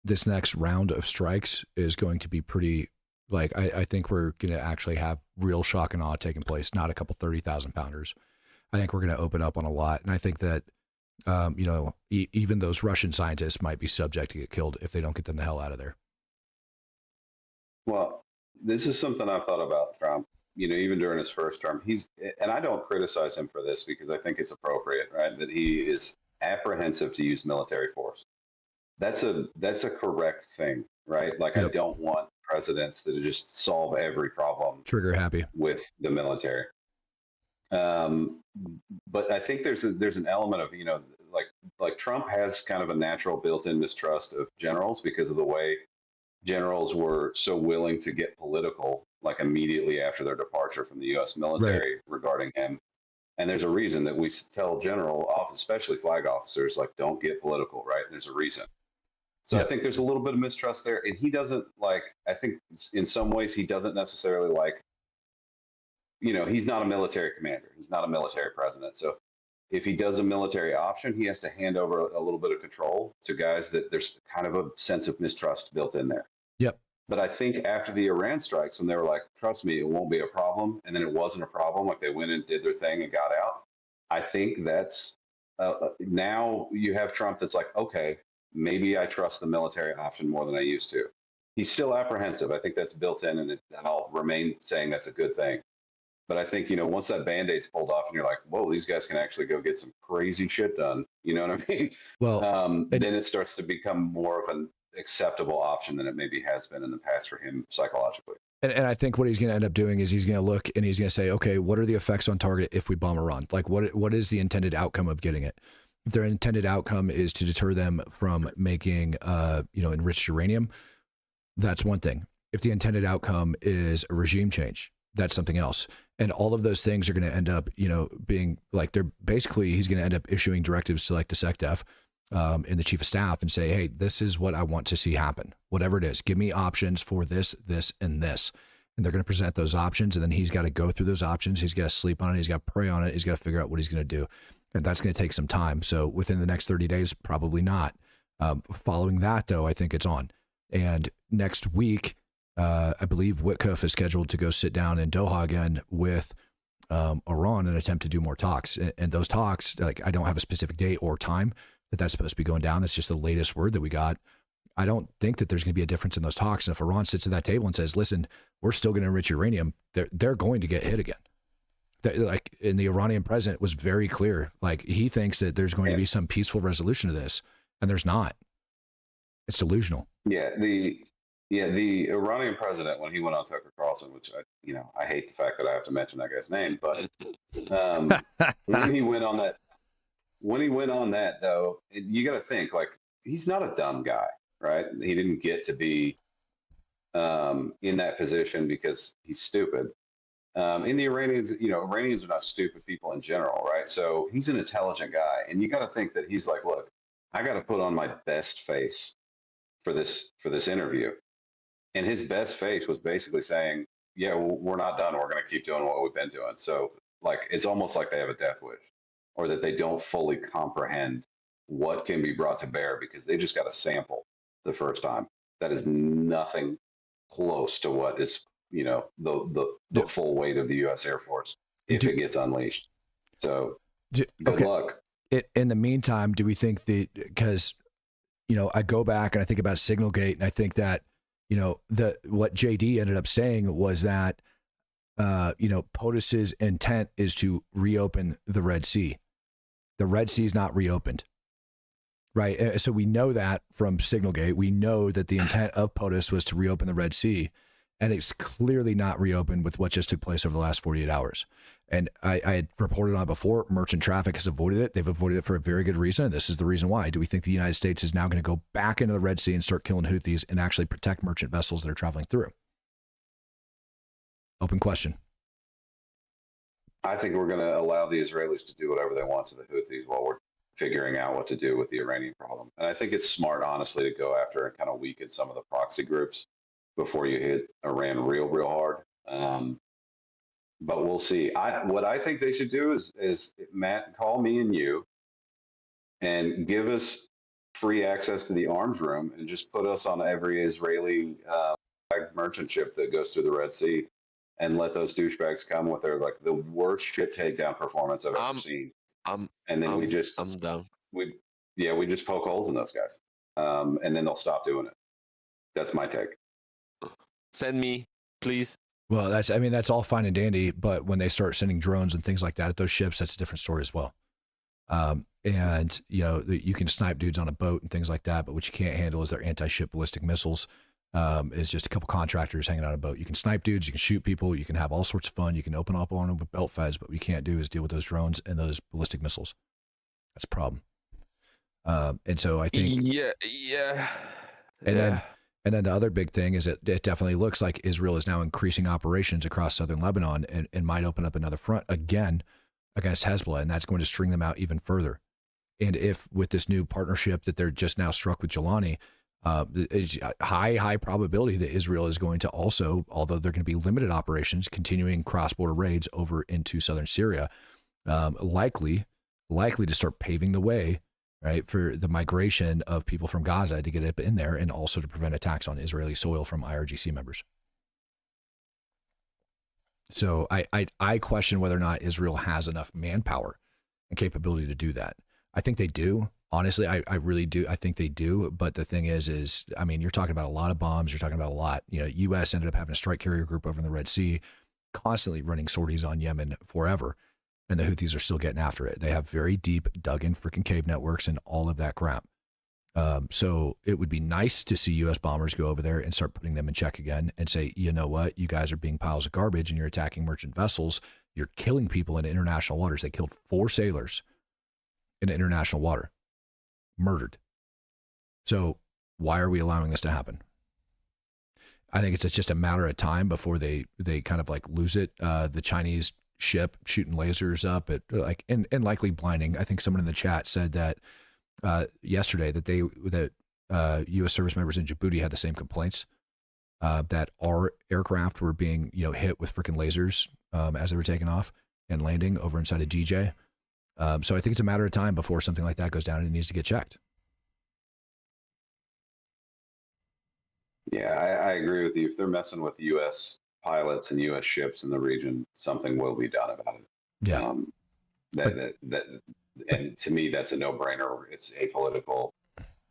this next round of strikes is going to be pretty. Like I think we're going to actually have real shock and awe taking place, not a couple 30,000 pounders. I think we're going to open up on a lot, and I think that you know, even those Russian scientists might be subject to get killed if they don't get them the hell out of there. Well, this is something I've thought about Trump, you know, even during his first term. And I don't criticize him for this because I think it's appropriate, right? That he is apprehensive to use military force. That's a correct thing, right? Like, I don't want presidents that just solve every problem trigger happy with the military. But I think there's an element of, you know, like Trump has kind of a natural built-in mistrust of generals because of the way generals were so willing to get political, like immediately after their departure from the U.S. military regarding him. And there's a reason that we tell general, especially flag officers, like, don't get political, right? There's a reason. So I think there's a little bit of mistrust there. And he doesn't I think in some ways he doesn't necessarily you know, he's not a military commander. He's not a military president. So if he does a military option, he has to hand over a little bit of control to guys that there's kind of a sense of mistrust built in there. Yep. But I think after the Iran strikes, when they were like, trust me, it won't be a problem. And then it wasn't a problem. Like, they went and did their thing and got out. I think that's now you have Trump that's like, okay, maybe I trust the military option more than I used to. He's still apprehensive. I think that's built in, and I'll remain saying that's a good thing. But I think, you know, once that Band-Aid's pulled off and you're like, whoa, these guys can actually go get some crazy shit done. You know what I mean? Well, then it starts to become more of an acceptable option than it maybe has been in the past for him psychologically. And I think what he's going to end up doing is he's going to look and he's going to say, okay, what are the effects on target if we bomb Iran? Like, what is the intended outcome of getting it? If their intended outcome is to deter them from making, you know, enriched uranium, that's one thing. If the intended outcome is a regime change, that's something else. And all of those things are going to end up, you know, being like, they're basically, he's going to end up issuing directives to like the SecDef and the chief of staff and say, hey, this is what I want to see happen. Whatever it is, give me options for this, this, and this. And they're going to present those options. And then he's got to go through those options. He's got to sleep on it. He's got to pray on it. He's got to figure out what he's going to do. And that's going to take some time. So within the next 30 days, probably not. Following that, though, I think it's on. And next week, I believe Witkoff is scheduled to go sit down in Doha again with Iran and attempt to do more talks. And those talks, like, I don't have a specific date or time that's supposed to be going down. That's just the latest word that we got. I don't think that there's going to be a difference in those talks. And if Iran sits at that table and says, listen, we're still going to enrich uranium, they're going to get hit again. Like, and the Iranian president was very clear. Like, he thinks that there's going to be some peaceful resolution to this, and there's not. It's delusional. Yeah, the Iranian president, when he went on Tucker Carlson, which I hate the fact that I have to mention that guy's name, but when he went on that, though, you got to think, like, he's not a dumb guy, right? He didn't get to be in that position because he's stupid. And the Iranians, Iranians are not stupid people in general, right? So he's an intelligent guy, and you got to think that he's like, look, I got to put on my best face for this interview. And his best face was basically saying, yeah, we're not done. We're going to keep doing what we've been doing. So, like, it's almost like they have a death wish, or that they don't fully comprehend what can be brought to bear, because they just got a sample the first time. That is nothing close to what is, the full weight of the U.S. Air Force if it gets unleashed. So good luck. In the meantime, do we think because, I go back and I think about Signalgate, and I think that, what JD ended up saying was that, POTUS's intent is to reopen the Red Sea. The Red Sea is not reopened, right? So we know that from Signalgate. We know that the intent of POTUS was to reopen the Red Sea, and it's clearly not reopened with what just took place over the last 48 hours. And I had reported on it before. Merchant traffic has avoided it. They've avoided it for a very good reason. And this is the reason why. Do we think the United States is now going to go back into the Red Sea and start killing Houthis and actually protect merchant vessels that are traveling through? Open question. I think we're going to allow the Israelis to do whatever they want to the Houthis while we're figuring out what to do with the Iranian problem. And I think it's smart, honestly, to go after and kind of weaken some of the proxy groups before you hit Iran real hard. But we'll see. What I think they should do is Matt, call me and you and give us free access to the arms room and just put us on every Israeli merchant ship that goes through the Red Sea, and let those douchebags come with their the worst ship takedown performance I've ever seen. I'm down. We just poke holes in those guys, and then they'll stop doing it. That's my take. Send me, please. Well, that's all fine and dandy, but when they start sending drones and things like that at those ships, that's a different story as well. And you can snipe dudes on a boat and things like that, but what you can't handle is their anti-ship ballistic missiles. Is just a couple contractors hanging on a boat. You can snipe dudes, you can shoot people, you can have all sorts of fun, you can open up on them with belt feds, but what you can't do is deal with those drones and those ballistic missiles. That's a problem. And so I think And then the other big thing is that it definitely looks like Israel is now increasing operations across southern Lebanon and might open up another front again against Hezbollah, and that's going to string them out even further. And if with this new partnership that they're just now struck with Jelani, it's high probability that Israel is going to also, although they're going to be limited operations, continuing cross-border raids over into southern Syria, likely to start paving the way, right, for the migration of people from Gaza to get up in there, and also to prevent attacks on Israeli soil from IRGC members. So I question whether or not Israel has enough manpower and capability to do that. I think they do. Honestly, I really do. I think they do. But the thing is, I mean, you're talking about a lot of bombs. You're talking about a lot. U.S. ended up having a strike carrier group over in the Red Sea, constantly running sorties on Yemen forever. And the Houthis are still getting after it. They have very deep, dug-in freaking cave networks and all of that crap. So it would be nice to see U.S. bombers go over there and start putting them in check again and say, you know what, you guys are being piles of garbage and you're attacking merchant vessels. You're killing people in international waters. They killed 4 sailors in international water. Murdered. So why are we allowing this to happen? I think it's just a matter of time before they kind of lose it. The Chinese ship shooting lasers up at and likely blinding. I think someone in the chat said that yesterday that U.S. service members in Djibouti had the same complaints, that our aircraft were being hit with freaking lasers as they were taking off and landing over inside of DJ. So I think it's a matter of time before something like that goes down and it needs to get checked. Yeah, I agree with you. If they're messing with U.S. pilots and U.S. ships in the region, something will be done about it. Yeah. And to me, that's a no-brainer. It's apolitical.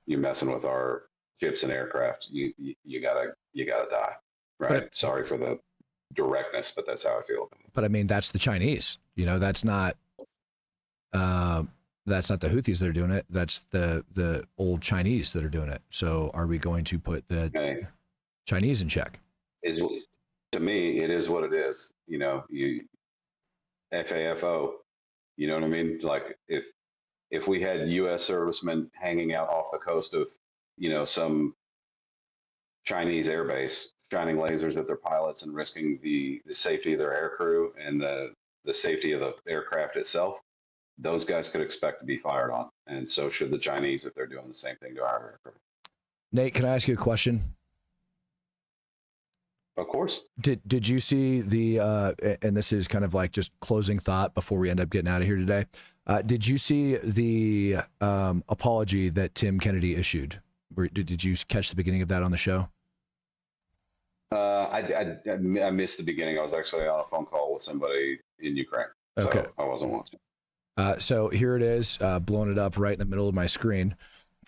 You're messing with our ships and aircraft. You gotta die. Right. Sorry for the directness, but that's how I feel about it. But I mean, that's the Chinese. That's not the Houthis that are doing it. That's the old Chinese that are doing it. So are we going to put the Chinese in check? To me, it is what it is. FAFO. You know what I mean? Like if we had U.S. servicemen hanging out off the coast of some Chinese airbase, shining lasers at their pilots and risking the safety of their aircrew and the safety of the aircraft itself, those guys could expect to be fired on. And so should the Chinese if they're doing the same thing to our aircraft. Nate, can I ask you a question? Of course. Did you see the and this is kind of like just closing thought before we end up getting out of here today? Did you see the apology that Tim Kennedy issued? Did you catch the beginning of that on the show? I missed the beginning. I was actually on a phone call with somebody in Ukraine. So Okay. I wasn't watching. So here it is, blowing it up right in the middle of my screen.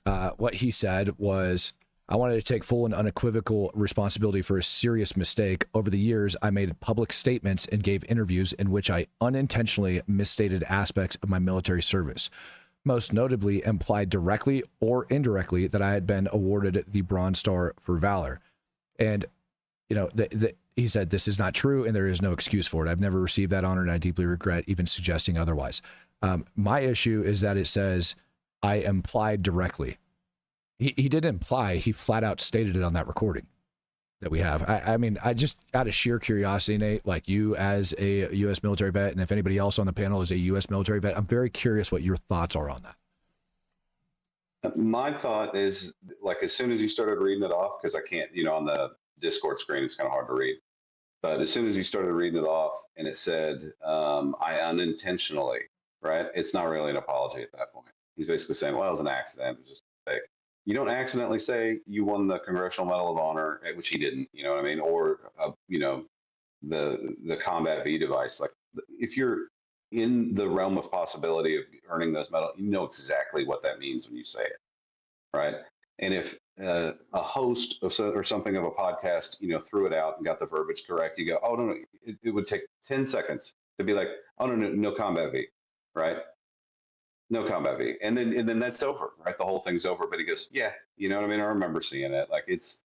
What he said was, I wanted to take full and unequivocal responsibility for a serious mistake. Over the years, I made public statements and gave interviews in which I unintentionally misstated aspects of my military service. Most notably, implied directly or indirectly that I had been awarded the Bronze Star for Valor. And, you know, he said, this is not true and there is no excuse for it. I've never received that honor and I deeply regret even suggesting otherwise. My issue is that it says I implied directly. He didn't imply, he flat out stated it on that recording that we have. I mean, I just out of sheer curiosity, Nate, like you as a U.S. military vet, and if anybody else on the panel is a U.S. military vet, I'm very curious what your thoughts are on that. My thought is, like, as soon as you started reading it off, because I can't, you know, on the Discord screen, it's kind of hard to read. But as soon as you started reading it off and it said, I unintentionally, right? It's not really an apology at that point. He's basically saying, well, it was an accident. It was just a mistake. You don't accidentally say you won the Congressional Medal of Honor, which he didn't, you know what I mean? Or, you know, the Combat V device. Like, if you're in the realm of possibility of earning those medals, you know exactly what that means when you say it, right? And if a host or something of a podcast, you know, threw it out and got the verbiage correct, you go, oh, no, it would take 10 seconds to be like, oh, no Combat V, right? No Combat V. And then that's over, right? The whole thing's over. But he goes, yeah, you know what I mean? I remember seeing it. Like, it's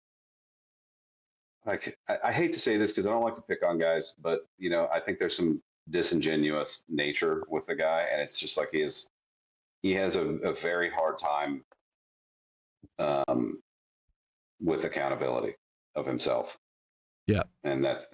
like, I hate to say this because I don't like to pick on guys, but, you know, I think there's some disingenuous nature with the guy. And it's just like he has a very hard time with accountability of himself. Yeah. And that's,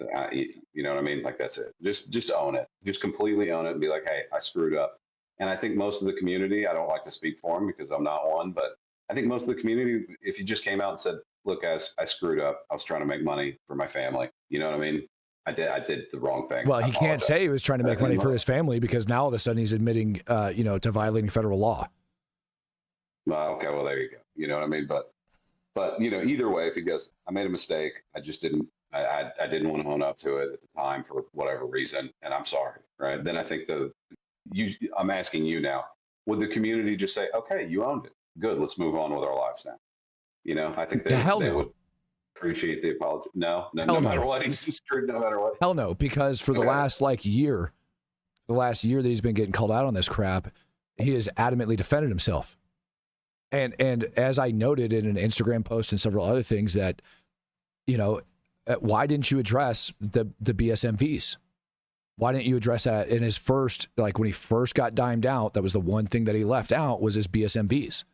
you know what I mean? Like, that's it. Just own it. Just completely own it and be like, hey, I screwed up. And I think most of the community, I don't like to speak for them because I'm not one, but I think most of the community, if you just came out and said, look, guys, I screwed up. I was trying to make money for my family. You know what I mean? I did the wrong thing. Well, he can't say he was trying to make money for his family because now all of a sudden he's admitting, you know, to violating federal law. Okay, well, there you go. You know what I mean? But you know, either way, if he goes, I made a mistake. I just didn't, I didn't want to own up to it at the time for whatever reason. And I'm sorry. Right. Then I think I'm asking you now, would the community just say, okay, you owned it. Good. Let's move on with our lives now. You know, I think they would appreciate the apology. No matter what, he's screwed no matter what. Hell no, because for the last year that he's been getting called out on this crap, he has adamantly defended himself. And as I noted in an Instagram post and several other things that, you know, why didn't you address the BSMVs? Why didn't you address that in his first, like when he first got dimed out, that was the one thing that he left out was his BSMVs.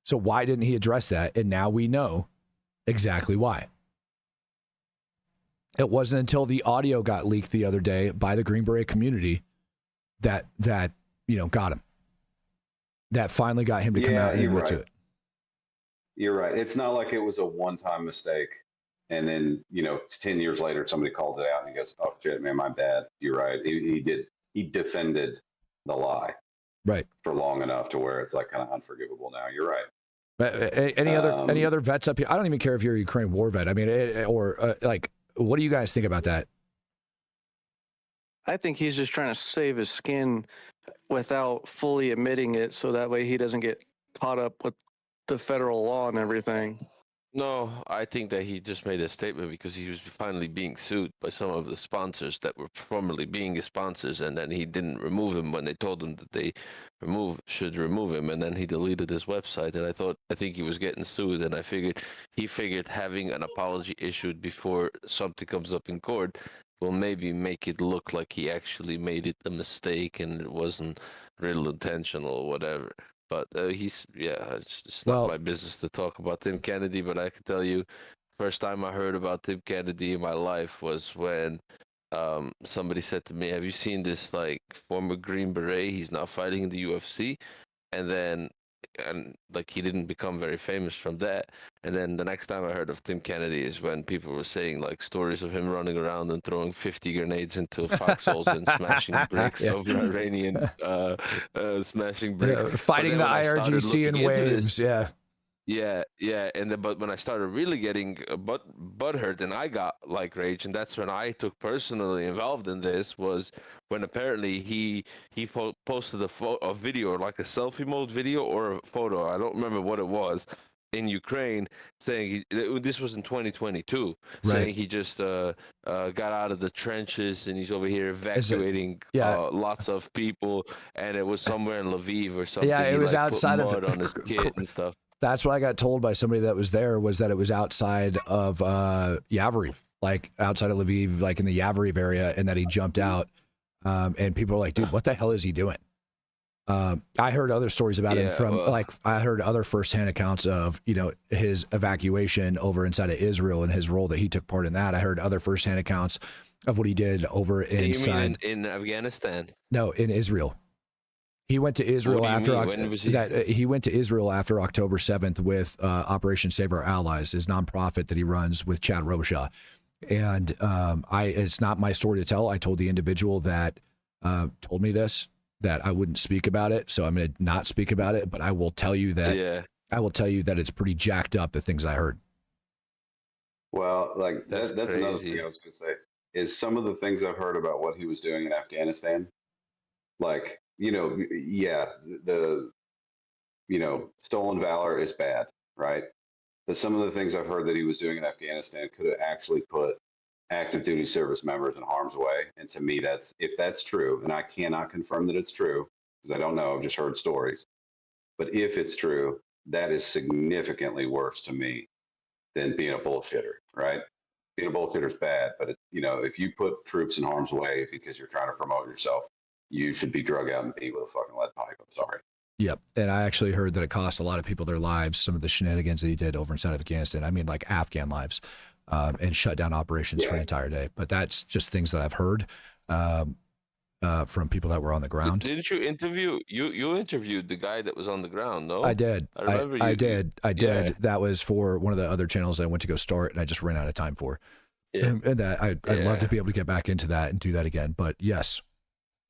So why didn't he address that? And now we know exactly why. It wasn't until the audio got leaked the other day by the Green Beret community that you know, got him. That finally got him to come out and admit to it. You're right. It's not like it was a one-time mistake. And then, you know, 10 years later, somebody called it out and he goes, oh, shit, man, my bad. You're right. He defended the lie. Right. For long enough to where it's like kind of unforgivable now. You're right. Any other vets up here? I don't even care if you're a Ukraine war vet. I mean, like, what do you guys think about that? I think he's just trying to save his skin without fully admitting it, so that way he doesn't get caught up with the federal law and everything. No, I think that he just made a statement because he was finally being sued by some of the sponsors that were formerly being his sponsors, and then he didn't remove him when they told him that they should remove him, and then he deleted his website. And I think he was getting sued, and he figured having an apology issued before something comes up in court will maybe make it look like he actually made it a mistake and it wasn't real intentional or whatever. But it's not my business to talk about Tim Kennedy, but I can tell you, first time I heard about Tim Kennedy in my life was when somebody said to me, have you seen this like former Green Beret? He's now fighting in the UFC. And then and like he didn't become very famous from that. And then the next time I heard of Tim Kennedy is when people were saying like stories of him running around and throwing 50 grenades into foxholes and smashing bricks over Iranian, smashing bricks. Fighting the IRGC in waves. Yeah, and then, but when I started really getting butthurt and I got like rage, and that's when I took personally involved in this, was when apparently he posted a video, like a selfie mode video or a photo, I don't remember what it was, in Ukraine, saying this was in 2022, saying he just got out of the trenches and he's over here evacuating lots of people, and it was somewhere in Lviv or something. Yeah, it was like, outside put mud of on his kid and stuff. That's what I got told by somebody that was there, was that it was outside of Yavoriv, like outside of Lviv, like in the Yavoriv area, and that he jumped out. And people were like, dude, what the hell is he doing? I heard other stories about him from I heard other firsthand accounts of, you know, his evacuation over inside of Israel and his role that he took part in that. I heard other firsthand accounts of what he did over inside. You mean in Afghanistan? No, in Israel. He went to Israel after he went to Israel after October 7th with Operation Save Our Allies, his nonprofit that he runs with Chad Robichaud. And it's not my story to tell. I told the individual that told me this, that I wouldn't speak about it, so I'm going to not speak about it. But I will tell you that it's pretty jacked up, the things I heard. Well, like that's crazy. Another thing I was going to say is some of the things I've heard about what he was doing in Afghanistan, like, you know, the stolen valor is bad, right? But some of the things I've heard that he was doing in Afghanistan could have actually put active duty service members in harm's way. And to me, if that's true, and I cannot confirm that it's true because I don't know, I've just heard stories. But if it's true, that is significantly worse to me than being a bullshitter, right? Being a bullshitter is bad, but if you put troops in harm's way because you're trying to promote yourself, you should be drug out and beat with a fucking lead pipe. I'm sorry. Yep. And I actually heard that it cost a lot of people their lives, some of the shenanigans that he did over inside of Afghanistan. I mean, like Afghan lives, and shut down operations for an entire day. But that's just things that I've heard from people that were on the ground. Didn't you interview, you interviewed the guy that was on the ground, no? I did. I remember I did. Yeah. That was for one of the other channels I went to go start, and I just ran out of time for. Yeah. And that I'd love to be able to get back into that and do that again. But yes,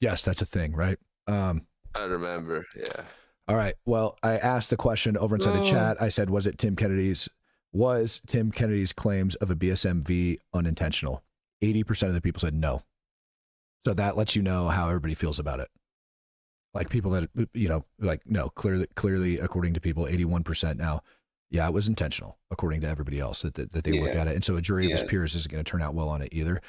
that's a thing, right? I remember, yeah. All right. Well, I asked the question over inside the chat. I said, was Tim Kennedy's claims of a BSMV unintentional? 80% of the people said no. So that lets you know how everybody feels about it. Like people that, like, no, clearly, according to people, 81% now, yeah, it was intentional, according to everybody else that they look at it. And so a jury of his peers isn't going to turn out well on it either.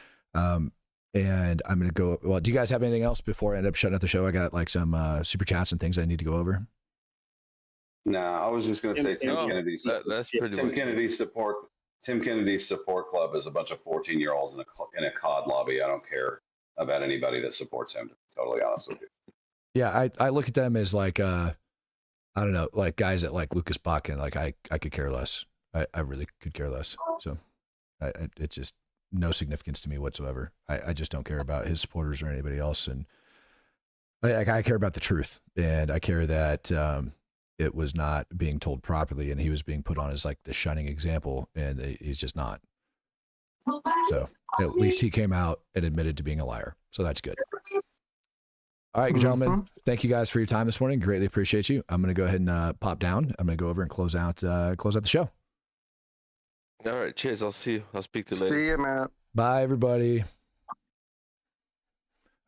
And I'm going to go, well, do you guys have anything else before I end up shutting up the show? I got like some super chats and things I need to go over. No, I was just going to say Tim Kennedy's support club is a bunch of 14-year-olds in a COD lobby. I don't care about anybody that supports him, to be totally honest with you. Yeah, I look at them as like, I don't know, like guys that like Lucas Bach, and like I could care less. I really could care less. So it's just no significance to me whatsoever. I just don't care about his supporters or anybody else. And I care about the truth, and I care that it was not being told properly, and he was being put on as like the shining example, and he's just not. So at least he came out and admitted to being a liar. So that's good. All right, gentlemen, thank you guys for your time this morning. Greatly appreciate you. I'm going to go ahead and pop down. I'm going to go over and close out the show. All right, cheers. I'll see you. I'll speak to you later. See you, Matt. Bye, everybody.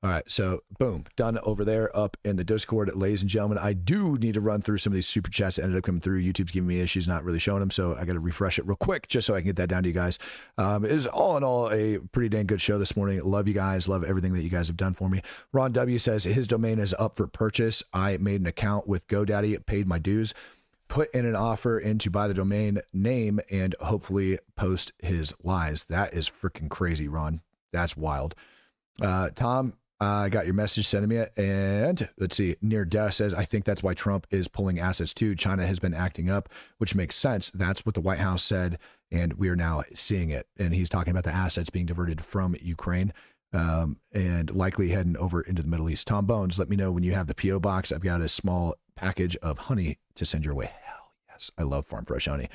All right, so boom, done over there up in the Discord. Ladies and gentlemen, I do need to run through some of these super chats that ended up coming through. YouTube's giving me issues, not really showing them, so I got to refresh it real quick just so I can get that down to you guys. It is all in all a pretty dang good show this morning. Love you guys. Love everything that you guys have done for me. Ron W says his domain is up for purchase. I made an account with GoDaddy, paid my dues, put in an offer in to buy the domain name, and hopefully post his lies. That is freaking crazy, Ron. That's wild. Tom, I got your message sending me it, and let's see. Near Death says, I think that's why Trump is pulling assets too. China has been acting up, which makes sense. That's what the White House said, and we are now seeing it. And he's talking about the assets being diverted from Ukraine and likely heading over into the Middle East. Tom Bones, let me know when you have the P.O. box. I've got a small package of honey to send your way. Hell yes, I love Farm Fresh honey.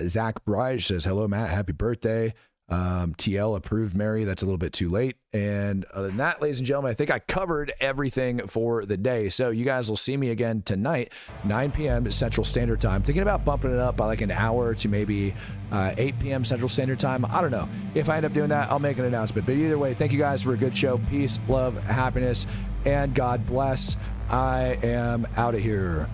Zach Bryce says, hello, Matt. Happy birthday. TL approved Mary. That's a little bit too late. And other than that, ladies and gentlemen, I think I covered everything for the day. So you guys will see me again tonight, 9 p.m. Central Standard Time. Thinking about bumping it up by like an hour to maybe 8 p.m. Central Standard Time. I don't know. If I end up doing that, I'll make an announcement. But either way, thank you guys for a good show. Peace, love, happiness, and God bless. I am out of here.